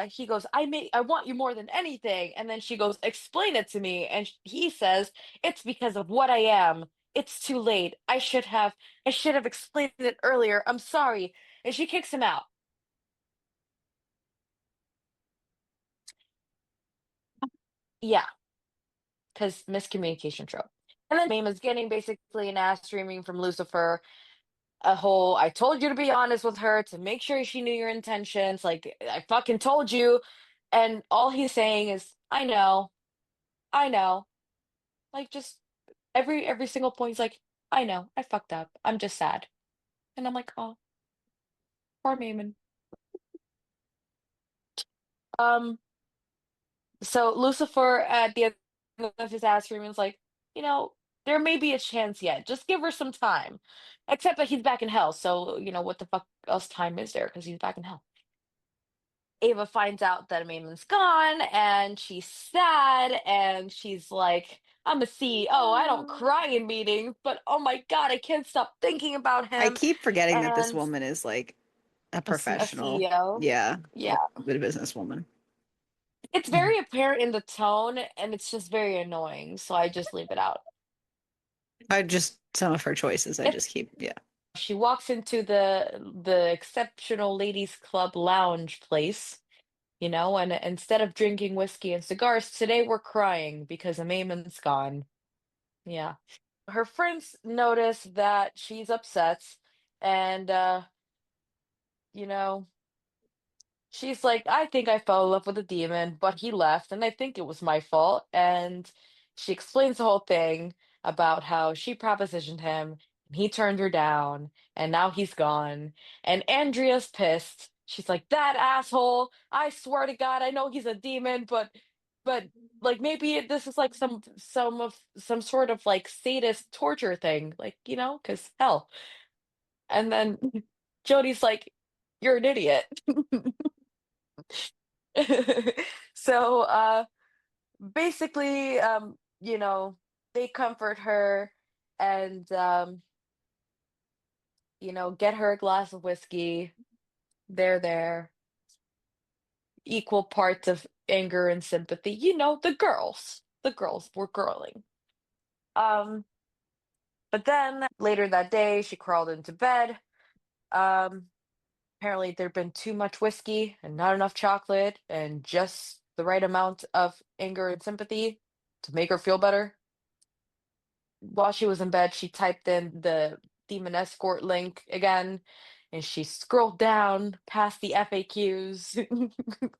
he goes, I want you more than anything. And then she goes, explain it to me. And he says, it's because of what I am. It's too late. I should have explained it earlier. I'm sorry. And she kicks him out. Yeah, because miscommunication trope. And then Mame is getting basically an ass streaming from Lucifer. A whole, I told you to be honest with her to make sure she knew your intentions. Like, I fucking told you. And all he's saying is, I know, I know. Like, just every single point, he's like, I know, I fucked up. I'm just sad. And I'm like, oh, poor Maimon. Um, so Lucifer at the end of his ass screaming is like, you know, there may be a chance yet. Just give her some time. Except that he's back in hell, so what the fuck else time is there? Because he's back in hell. Ava finds out that Maimon's gone, and she's sad, and she's like, I'm a CEO. I don't cry in meetings, but oh my God, I can't stop thinking about I him. keep forgetting that this And woman is like a a professional. CEO. Yeah, Yeah. like a businesswoman. It's very apparent in the tone, and it's just very annoying. So I just leave it out. I just some of her choices. I just keep, yeah. She walks into the Exceptional Ladies Club lounge place, and instead of drinking whiskey and cigars, today we're crying because Maymon's gone. Yeah. Her friends notice that she's upset, and you know, she's like, I think I fell in love with a demon, but he left, and I think it was my fault. And she explains the whole thing about how she propositioned him, and he turned her down, and now he's gone. And Andrea's pissed. She's like, that asshole, I swear to God, I know he's a demon, but like maybe this is like some sort of like sadist torture thing, like, because hell. And then Jody's like, you're an idiot. So basically, they comfort her and get her a glass of whiskey. They're there, equal parts of anger and sympathy. The girls were girling. Um, but then later that day, she crawled into bed. Um, Apparently there'd been too much whiskey and not enough chocolate and just the right amount of anger and sympathy to make her feel better. While she was in bed, she typed in the demon escort link again, and she scrolled down past the FAQs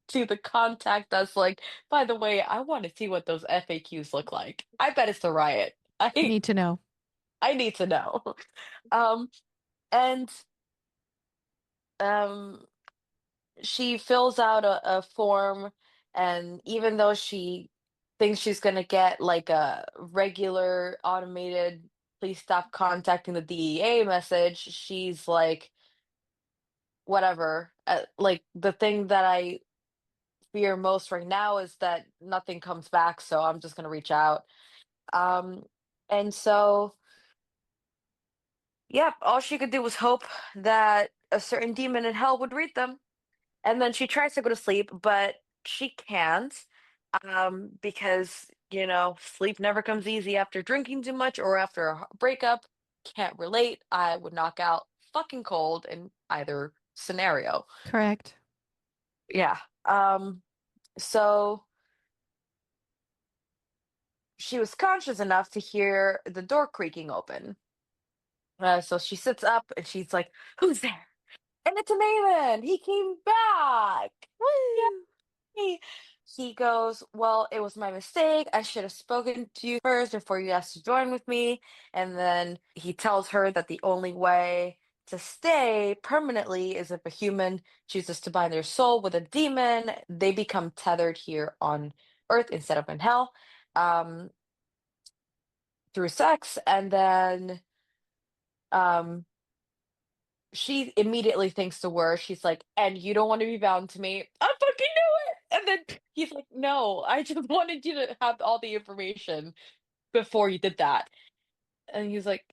to the contact us like, by the way, I want to see what those FAQs look like. I bet it's a riot. I Need to know. I need to know. Um and um she fills out a form, and even though she thinks she's going to get like a regular automated please stop contacting the DEA message, she's like, whatever. Like, the thing that I fear most right now is that nothing comes back, so I'm just going to reach out. um and so, yep, all she could do was hope that a certain demon in hell would read them. And then she tries to go to sleep, but she can't, because, sleep never comes easy after drinking too much or after a breakup. Can't relate. I would knock out fucking cold in either scenario. Correct. Yeah. So she was conscious enough to hear the door creaking open. So she sits up and she's like, "Who's there?" And it's a Maven. He came back. Woo! He he goes, well, it was my mistake. I should have spoken to you first before you asked to join with me. And then he tells her that the only way to stay permanently is if a human chooses to bind their soul with a demon. They become tethered here on Earth instead of in hell, um, through sex. And then um, she immediately thinks the worst. She's like, and you don't want to be bound to me. I fucking knew it. And then he's like, no, I just wanted you to have all the information before you did that. And he's like,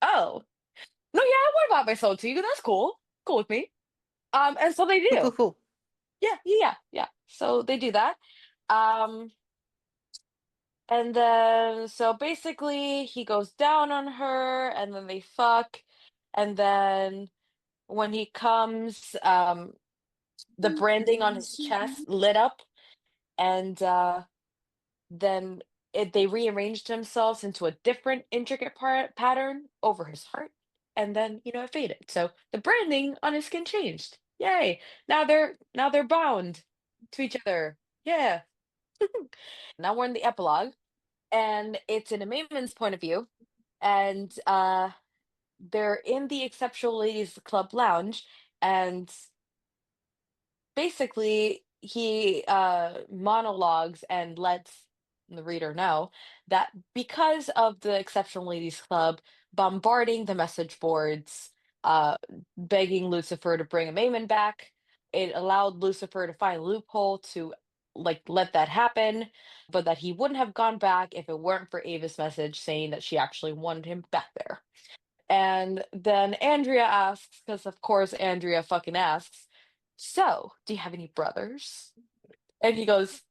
oh, no, yeah, I want to bind my soul to you. That's cool. Cool with me. And so they Cool, cool, do. cool. Yeah, yeah, yeah. So they do that. Um, and then so basically he goes down on her and then they fuck. And then when he comes, the branding on his chest lit up, and then they rearranged themselves into a different intricate pattern over his heart, and then it faded. So the branding on his skin changed. Yay! Now they're bound to each other. Yeah. Now we're in the epilogue, and it's in Mayman's point of view, and they're in the Exceptional Ladies Club lounge, and basically he monologues and lets the reader know that because of the Exceptional Ladies Club bombarding the message boards, uh begging Lucifer to bring Maimon back, it allowed Lucifer to find a loophole to like let that happen, but that he wouldn't have gone back if it weren't for Ava's message saying that she actually wanted him back there. And then Andrea asks, because of course Andrea fucking asks, so, do you have any brothers? And he goes,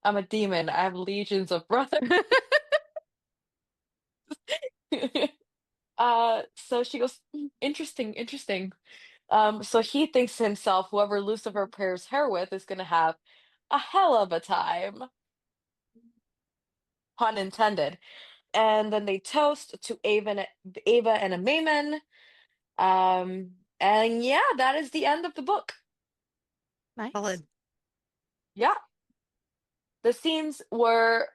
I'm a demon. I have legions of brothers. So she goes, interesting, interesting. So he thinks to himself, whoever Lucifer pairs her with is gonna have a hell of a time, pun intended. And then they toast to Ava and Amaymon. And yeah, that is the end of the book. Nice. Solid. Yeah, the scenes were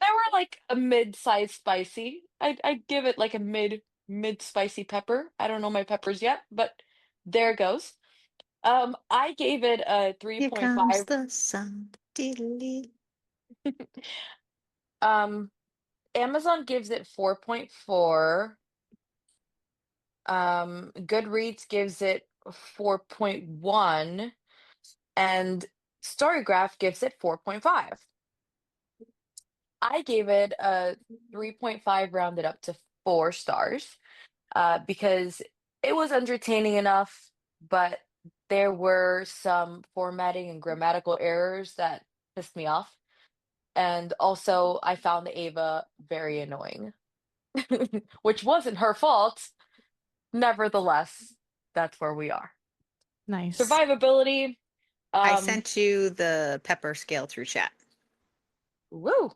they were like a mid-sized spicy. I'd give it like a mid spicy pepper. I don't know my peppers yet, but there it goes. I gave it a Here comes 3.5. the sun. Diddly. Um, Amazon gives it 4.4. Goodreads gives it 4.1, and Storygraph gives it 4.5. I gave it a 3.5 rounded up to 4 stars, because it was entertaining enough, but there were some formatting and grammatical errors that pissed me off. And also, I found Ava very annoying, which wasn't her fault. Nevertheless, that's where we are. Nice. Survivability, I um, sent you the pepper scale through chat. woo.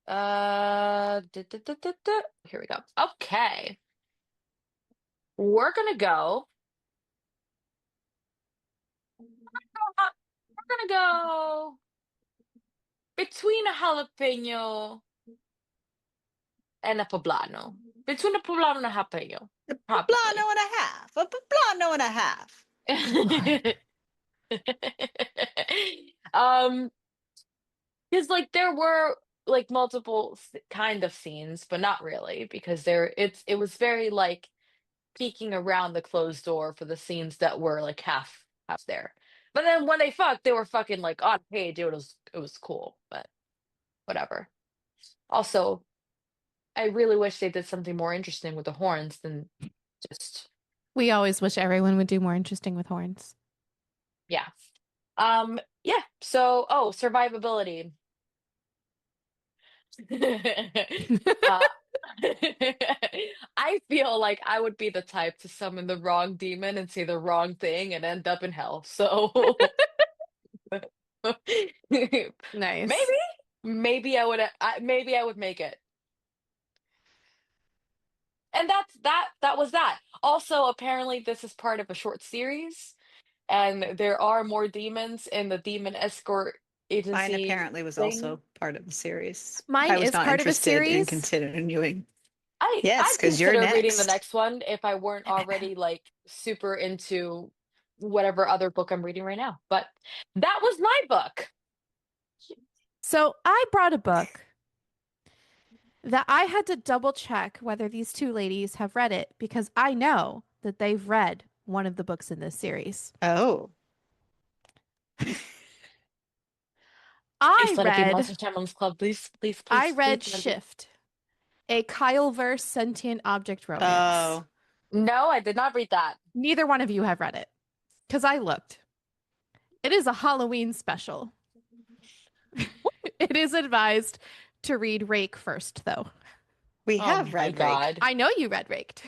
Here we go. Okay. We're gonna go. We're gonna go between a jalapeno and a poblano. Between a poblano and a jalapeno, A probably. poblano and a half. A poblano and a half. Lord. Um, because like there were like multiple kind of scenes, but not really because it was very like peeking around the closed door for the scenes that were like half there. But then when they fucked, they were fucking like on page. It was cool, but whatever. Also, I really wish they did something more interesting with the horns than just We always wish everyone would do more interesting with horns. yeah. Yeah. So, survivability. uh I feel like I would be the type to summon the wrong demon and say the wrong thing and end up in hell. So maybe Nice. maybe I would make it. And that was that. Also, apparently this is part of a short series and there are more demons in the demon escort Mine agency apparently was thing. also part of the series. Mine I was is not part of a interested in series. continuing. I'd Yes, because you're consider reading the next. next one if I weren't already like super into whatever other book I'm reading right now. But that was my book. So I brought a book that I had to double check whether these two ladies have read it because I know that they've read one of the books in this series. Oh, I Please let it be read Monster Challenge Club. Please, please, I please, please read let it be. Shift, a Kyleverse sentient object romance. oh, No, I did not read that. Neither one of you have read it because I looked. It is a Halloween special. It is advised to read Rake first, though. we Oh have my Red Rake. God. I know you read Raked.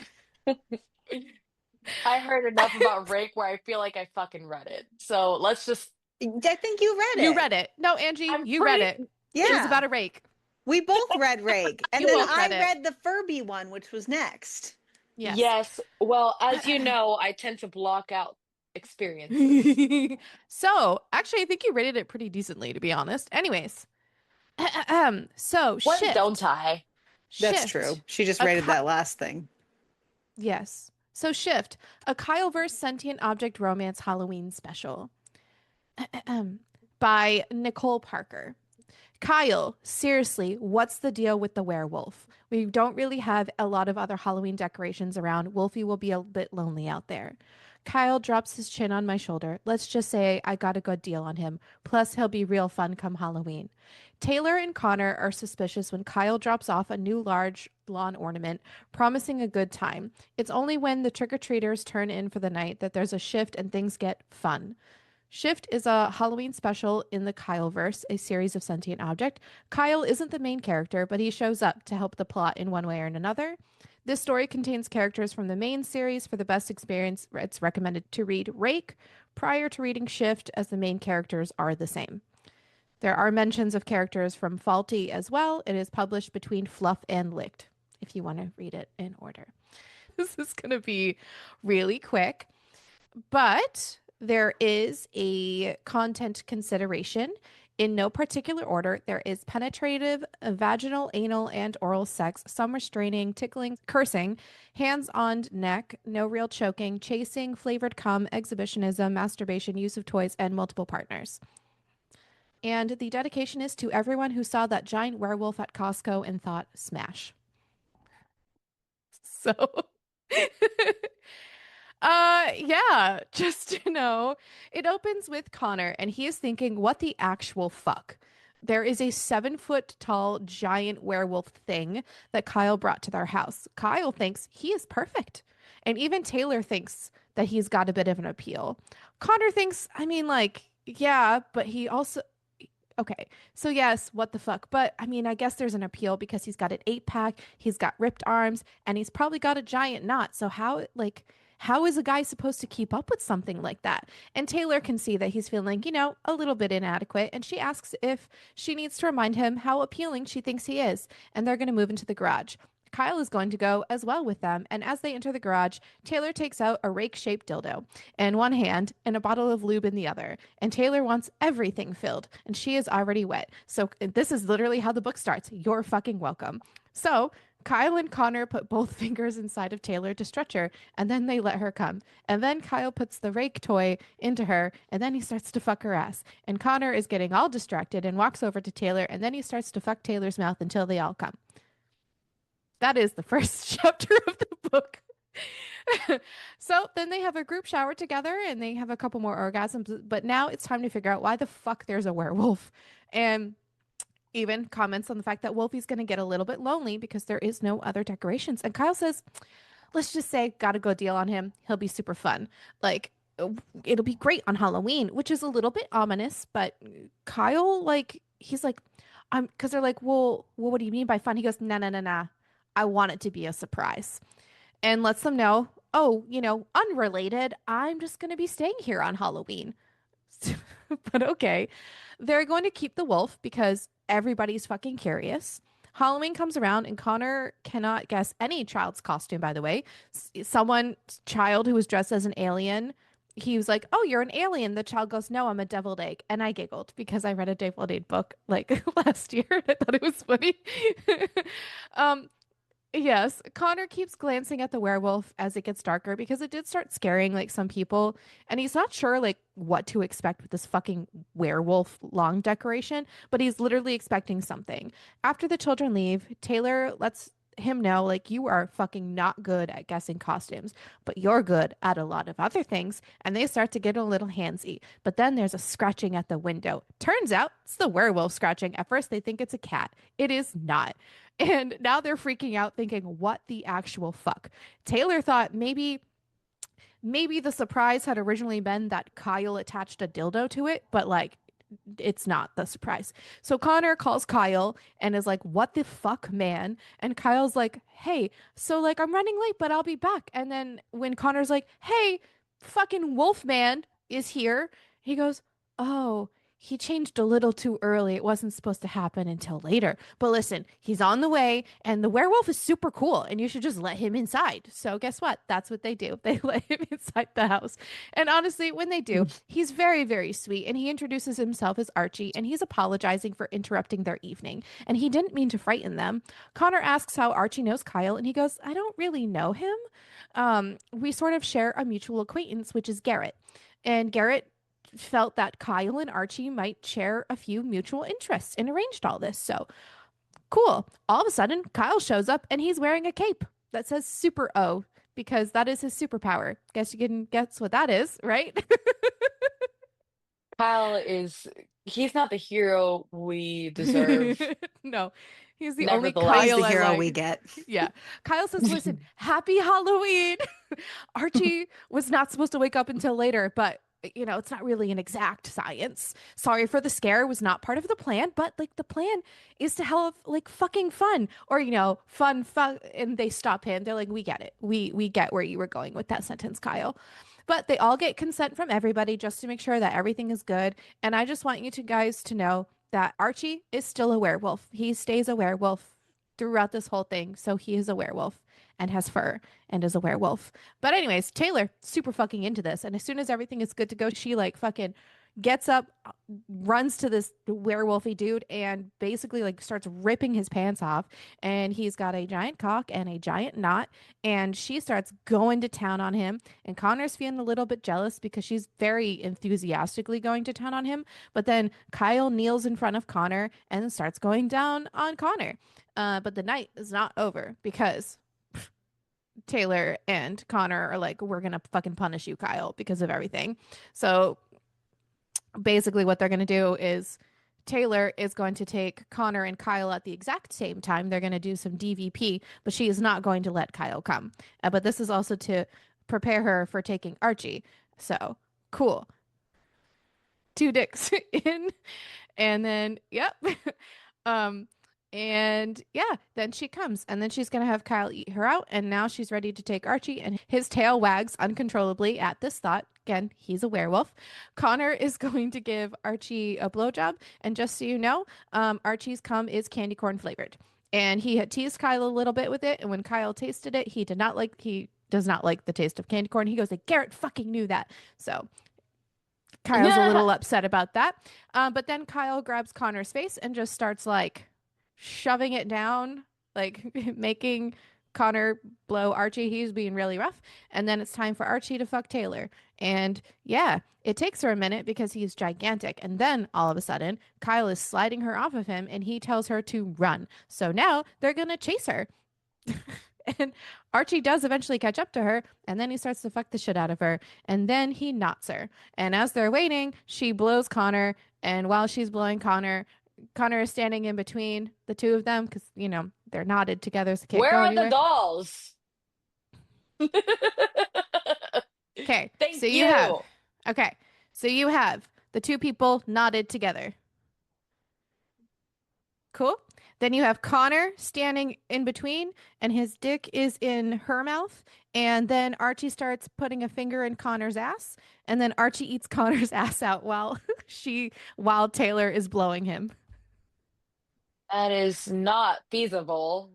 I heard enough about Rake where I feel like I fucking read it. So let's just I think you read You it. read it. No, Angie, I'm you read pretty it. It was Yeah, about a rake. we both read Rake. And You then both read I it. read the Furby one, which was next. Yes. Yes. Well, as you know, I tend to block out experiences. So, actually, I think you rated it pretty decently, to be honest. Anyways, so When don't Shift. I? That's true. Shift. She just A rated Ky- that last thing. yes. So Shift, a Kyleverse sentient object romance Halloween special by Nicole Parker. Kyle, seriously, what's the deal with the werewolf? We don't really have a lot of other Halloween decorations around. Wolfie will be a bit lonely out there. Kyle drops his chin on my shoulder. Let's just say I got a good deal on him. Plus, he'll be real fun come Halloween. Taylor and Connor are suspicious when Kyle drops off a new large lawn ornament, promising a good time. It's only when the trick or treaters turn in for the night that there's a shift and things get fun. Shift is a Halloween special in the Kyleverse, a series of sentient object. Kyle isn't the main character, but he shows up to help the plot in one way or another. This story contains characters from the main series. For the best experience, it's recommended to read Rake prior to reading Shift, as the main characters are the same. There are mentions of characters from Faulty as well. It is published between Fluff and Licked, if you want to read it in order. This is going to be really quick, but there is a content consideration. In no particular order, there is penetrative, vaginal, anal, and oral sex, some restraining, tickling, cursing, hands on neck, no real choking, chasing, flavored cum, exhibitionism, masturbation, use of toys, and multiple partners. And the dedication is to everyone who saw that giant werewolf at Costco and thought, smash. So, yeah, just to know, it opens with Connor, and he is thinking, what the actual fuck? There is a 7-foot tall giant werewolf thing that Kyle brought to their house. Kyle thinks he is perfect. And even Taylor thinks that he's got a bit of an appeal. Connor thinks, I mean, like, yeah, but he also, okay, so yes, what the fuck? But I mean, I guess there's an appeal because he's got an 8-pack, he's got ripped arms, and he's probably got a giant knot. So how is a guy supposed to keep up with something like that? And Taylor can see that he's feeling, a little bit inadequate, and she asks if she needs to remind him how appealing she thinks he is, and they're going to move into the garage. Kyle is going to go as well with them, and as they enter the garage, Taylor takes out a rake-shaped dildo in one hand and a bottle of lube in the other, and Taylor wants everything filled, and she is already wet. So this is literally how the book starts. You're fucking welcome. So Kyle and Connor put both fingers inside of Taylor to stretch her, and then they let her come. And then Kyle puts the rake toy into her, and then he starts to fuck her ass. And Connor is getting all distracted and walks over to Taylor, and then he starts to fuck Taylor's mouth until they all come. That is the first chapter of the book. So then they have a group shower together and they have a couple more orgasms, but now it's time to figure out why the fuck there's a werewolf. And even comments on the fact that Wolfie's going to get a little bit lonely because there is no other decorations. And Kyle says, let's just say, got a good deal on him. He'll be super fun. Like, it'll be great on Halloween, which is a little bit ominous, but Kyle, like, he's like, because they're like, well, what do you mean by fun? He goes, nah. I want it to be a surprise, and lets them know, oh, unrelated, I'm just going to be staying here on Halloween. But okay, they're going to keep the wolf because everybody's fucking curious. Halloween comes around and Connor cannot guess any child's costume, by the way. Child who was dressed as an alien. He was like, oh, you're an alien. The child goes, no, I'm a deviled egg. And I giggled because I read a deviled egg book like last year. I thought it was funny. Yes, Connor keeps glancing at the werewolf as it gets darker because it did start scaring like some people, and he's not sure like what to expect with this fucking werewolf long decoration, but he's literally expecting something. After the children leave, Taylor lets him know like you are fucking not good at guessing costumes, but you're good at a lot of other things, and they start to get a little handsy. But then there's a scratching at the window. Turns out it's the werewolf scratching. At first they think it's a cat. It is not. And now they're freaking out thinking, what the actual fuck? Taylor thought maybe the surprise had originally been that Kyle attached a dildo to it, but like it's not the surprise. So Connor calls Kyle and is like, what the fuck, man? And Kyle's like, hey, so like I'm running late, but I'll be back. And then when Connor's like, hey, fucking Wolfman is here, he goes, oh, he changed a little too early. It wasn't supposed to happen until later. But listen, he's on the way, and the werewolf is super cool, and you should just let him inside. So guess what? That's what they do. They let him inside the house. And honestly, when they do, he's very, very sweet, and he introduces himself as Archie, and he's apologizing for interrupting their evening. And he didn't mean to frighten them. Connor asks how Archie knows Kyle, and he goes, I don't really know him. We sort of share a mutual acquaintance, which is Garrett. And Garrett felt that Kyle and Archie might share a few mutual interests and arranged all this. So cool. All of a sudden, Kyle shows up and he's wearing a cape that says Super O because that is his superpower. Guess you can guess what that is, right? He's not the hero we deserve. No, he's the only Nevertheless, He's Kyle the I hero like. we get. Yeah. Kyle says, listen, happy Halloween. Archie was not supposed to wake up until later, but it's not really an exact science. Sorry for the scare, was not part of the plan, but like the plan is to have like fucking fun, or fun, and they stop him. They're like, we get it. We get where you were going with that sentence, Kyle. But they all get consent from everybody just to make sure that everything is good. And I just want you to guys to know that Archie is still a werewolf. He stays a werewolf throughout this whole thing. So he is a werewolf and has fur and is a werewolf. But anyways, Taylor super fucking into this. And as soon as everything is good to go, she like fucking gets up, runs to this werewolfy dude and basically like starts ripping his pants off. And he's got a giant cock and a giant knot. And she starts going to town on him. And Connor's feeling a little bit jealous because she's very enthusiastically going to town on him. But then Kyle kneels in front of Connor and starts going down on Connor. But the night is not over because Taylor and Connor are like, we're gonna fucking punish you, Kyle, because of everything. So basically what they're going to do is Taylor is going to take Connor and Kyle at the exact same time. They're going to do some DVP, but she is not going to let Kyle come. But this is also to prepare her for taking Archie. So cool. Two dicks in. And then, yep. And yeah, then she comes and then she's going to have Kyle eat her out. And now she's ready to take Archie, and his tail wags uncontrollably at this thought. Again, he's a werewolf. Connor is going to give Archie a blowjob. And just so you know, Archie's cum is candy corn flavored. And he had teased Kyle a little bit with it. And when Kyle tasted it, he does not like the taste of candy corn. He goes like, Garrett fucking knew that. So Kyle's a little upset about that. But then Kyle grabs Connor's face and just starts like shoving it down, like making Connor blow Archie. He's being really rough. And then it's time for Archie to fuck Taylor. And yeah, it takes her a minute because he's gigantic. And then all of a sudden, Kyle is sliding her off of him and he tells her to run. So now they're going to chase her. And Archie does eventually catch up to her, and then he starts to fuck the shit out of her, and then he knots her. And as they're waiting, she blows Connor, and while she's blowing Connor, Connor is standing in between the two of them because, they're knotted together, so can't Where go are anywhere. the dolls? Okay, Thank so you. you have the two people knotted together. Cool. Then you have Connor standing in between, and his dick is in her mouth. And then Archie starts putting a finger in Connor's ass, and then Archie eats Connor's ass out while Taylor is blowing him. That is not feasible.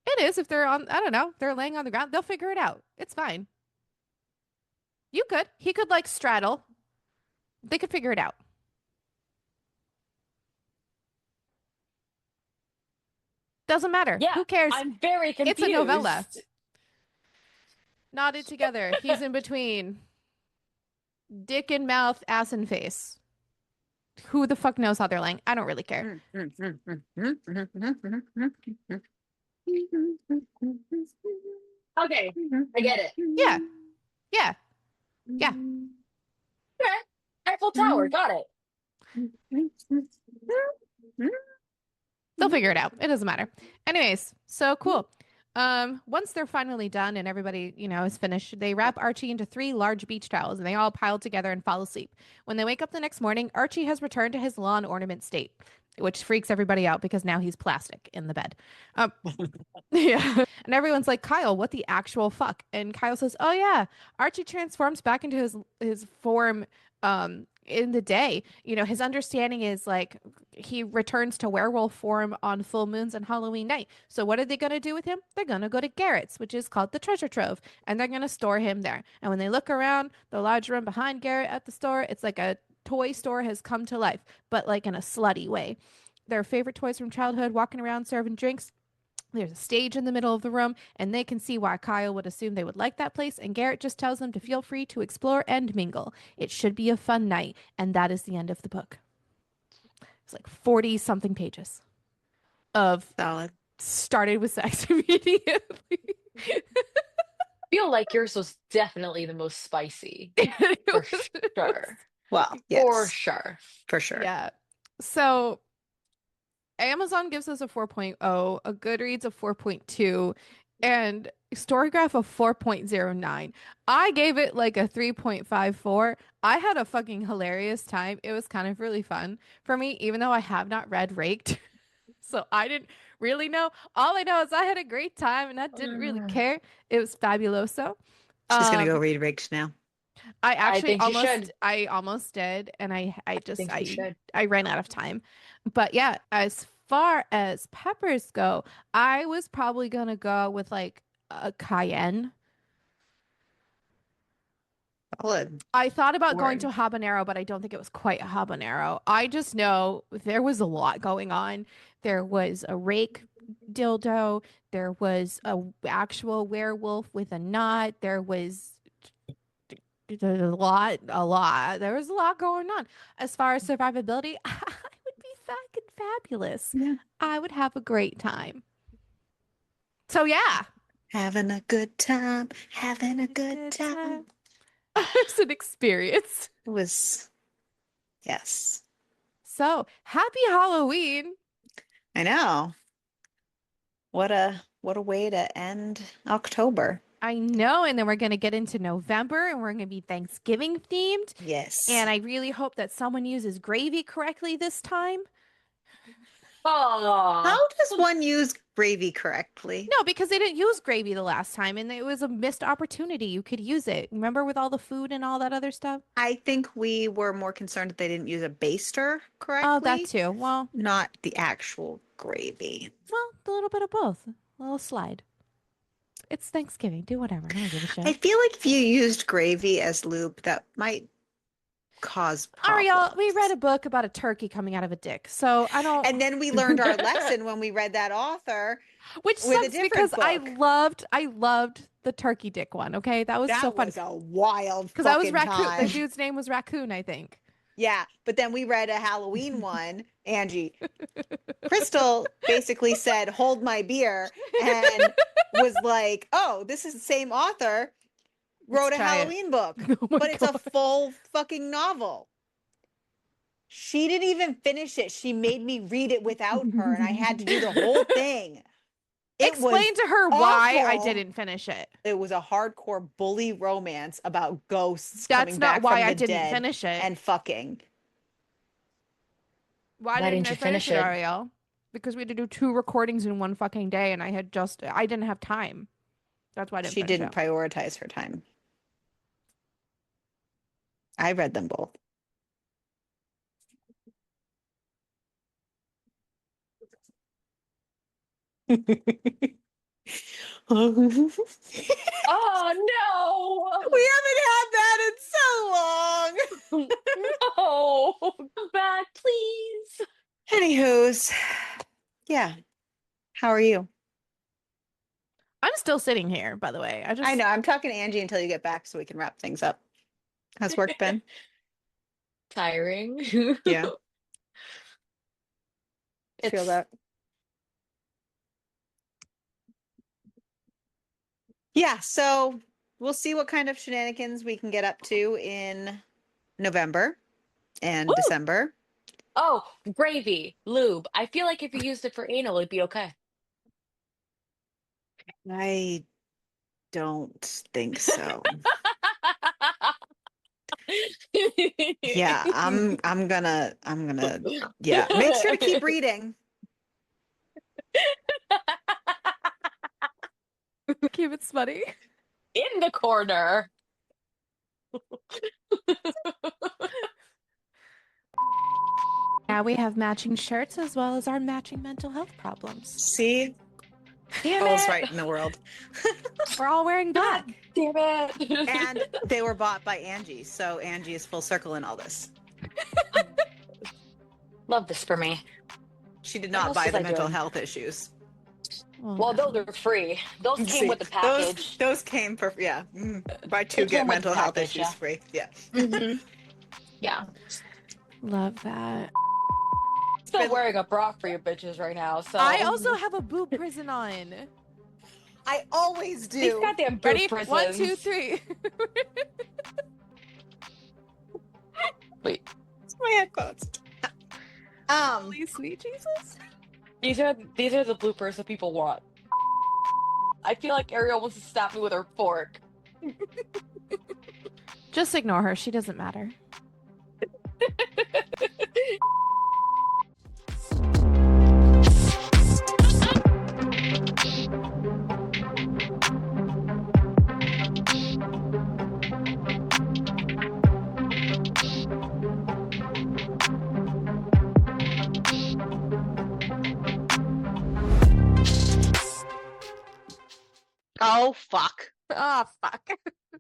It is if they're I don't know, they're laying on the ground. They'll figure it out. It's fine. You could. He could like straddle. They could figure it out. Doesn't matter. Yeah, Who cares? I'm very confused. It's a novella. Knotted together. He's in between. Dick in mouth, ass in face. Who the fuck knows how they're laying? I don't really care. Okay, I get it. Yeah. Yeah. Yeah. Okay. Eiffel Tower, got it. They'll figure it out. It doesn't matter. Anyways, so cool. Once they're finally done and everybody, is finished, they wrap Archie into 3 large beach towels and they all pile together and fall asleep. When they wake up the next morning, Archie has returned to his lawn ornament state, which freaks everybody out because now he's plastic in the bed. Yeah. And everyone's like, Kyle, what the actual fuck? And Kyle says, oh yeah, Archie transforms back into his form in the day. His understanding is like he returns to werewolf form on full moons and Halloween night. So what are they going to do with him? They're going to go to Garrett's, which is called the treasure trove, and they're going to store him there. And when they look around the large room behind Garrett at the store, it's like a toy store has come to life, but like in a slutty way. Their favorite toys from childhood walking around serving drinks. There's a stage in the middle of the room, and they can see why Kyle would assume they would like that place, and Garrett just tells them to feel free to explore and mingle. It should be a fun night, and that is the end of the book. It's like 40-something pages of Solid. Started with sex immediately. I feel like yours was definitely the most spicy. For sure. Well, yes. For sure. For sure. Yeah. So Amazon gives us a 4.0, a Goodreads a 4.2. and Storygraph a 4.09. I gave it like a 3.54. I had a fucking hilarious time. It was kind of really fun for me, even though I have not read Raked. So I didn't really know. All I know is I had a great time and I didn't really care. It was fabuloso. She's gonna go Um, read Raked now. I I actually think you should. I almost did, and I I just think you should. I ran out of time. But yeah, as far as peppers go, I was probably gonna go with like a cayenne. Solid. I thought about going to Word. habanero, but I don't think it was quite a habanero. I just know there was a lot going on. There was a rake dildo. There was a actual werewolf with a knot. There was a lot. There was a lot going on. As far as survivability, I would be fucking fabulous. Yeah. I would have a great time. So yeah, Having a good time. Having a good time. it's an experience. It was, yes. So happy Halloween. I know. What a way to end October. I know, and then we're going to get into November and we're going to be Thanksgiving themed. Yes. And I really hope that someone uses gravy correctly this time. Oh, How does one use gravy correctly? No, because they didn't use gravy the last time and it was a missed opportunity. You could use it. Remember with all the food and all that other stuff? I think we were more concerned that they didn't use a baster Oh, that correctly, too. Well, not the actual gravy. a little bit of both. A little slide. It's Thanksgiving. Do whatever. I don't give a shit. I feel like if you used gravy as lube, that might cause Ariel, we read problems. a book about a turkey coming out of a dick. So I don't. And then we learned our lesson when we read that author Which with a sucks because different book. I loved the turkey dick one. Okay, that was so That fun was a wild because I was fucking Raccoon. The time. dude's name was Raccoon, I think. Yeah, but then we read a Halloween one, Angie. Crystal basically said, "Hold my beer," and was like, "Oh, this is the same author wrote Let's a try it. Halloween book, Oh my but it's a God. full fucking novel." She didn't even finish it. She made me read it without her, and I had to do the whole thing. It was Explain to her why I awful. didn't finish it. It was a hardcore bully romance about ghosts That's coming not back why from I the didn't dead finish it. and fucking. Why why didn't didn't I you finish finish it, it? Ariel? Because we had to do 2 recordings in one fucking day, and I didn't have time. That's why I didn't She finish didn't it. prioritize her time. I read them both. We Oh haven't had that in so long. no! Come back, please. Anywho's, yeah. How are you? I'm still sitting here, by the way. I know. I'm talking to Angie until you get back so we can wrap things up. How's work been? Tiring. Yeah, feel It's that. Yeah, so we'll see what kind of shenanigans we can get up to in November and Ooh. December. Oh, gravy, lube. I feel like if you used it for anal, it'd be okay. I don't think so. Yeah, I'm gonna yeah. Make sure to keep reading. Keep it smutty. In the corner. Now we have matching shirts as well as our matching mental health problems. See? Damn All's it. right in the world. We're all wearing black. God damn it. And they were bought by Angie, so Angie is full circle in all this. Love this for me. She did What not else buy was the I mental doing? health issues. Well, those are free. Those came See, with the package. those came for yeah. Buy two, They get came with the mental health package, issues yeah. free. Yeah. Yeah. Love that. Still wearing a bra for your bitches right now, so I also have a boob prison on. I always these do. goddamn boob Ready? prisons. 1, 2, 3. Wait, It's my headphones. Holy sweet Jesus. these are the bloopers that people want. I feel like Ariel wants to stab me with her fork. Just ignore her. She doesn't matter. Oh, fuck. Oh, fuck.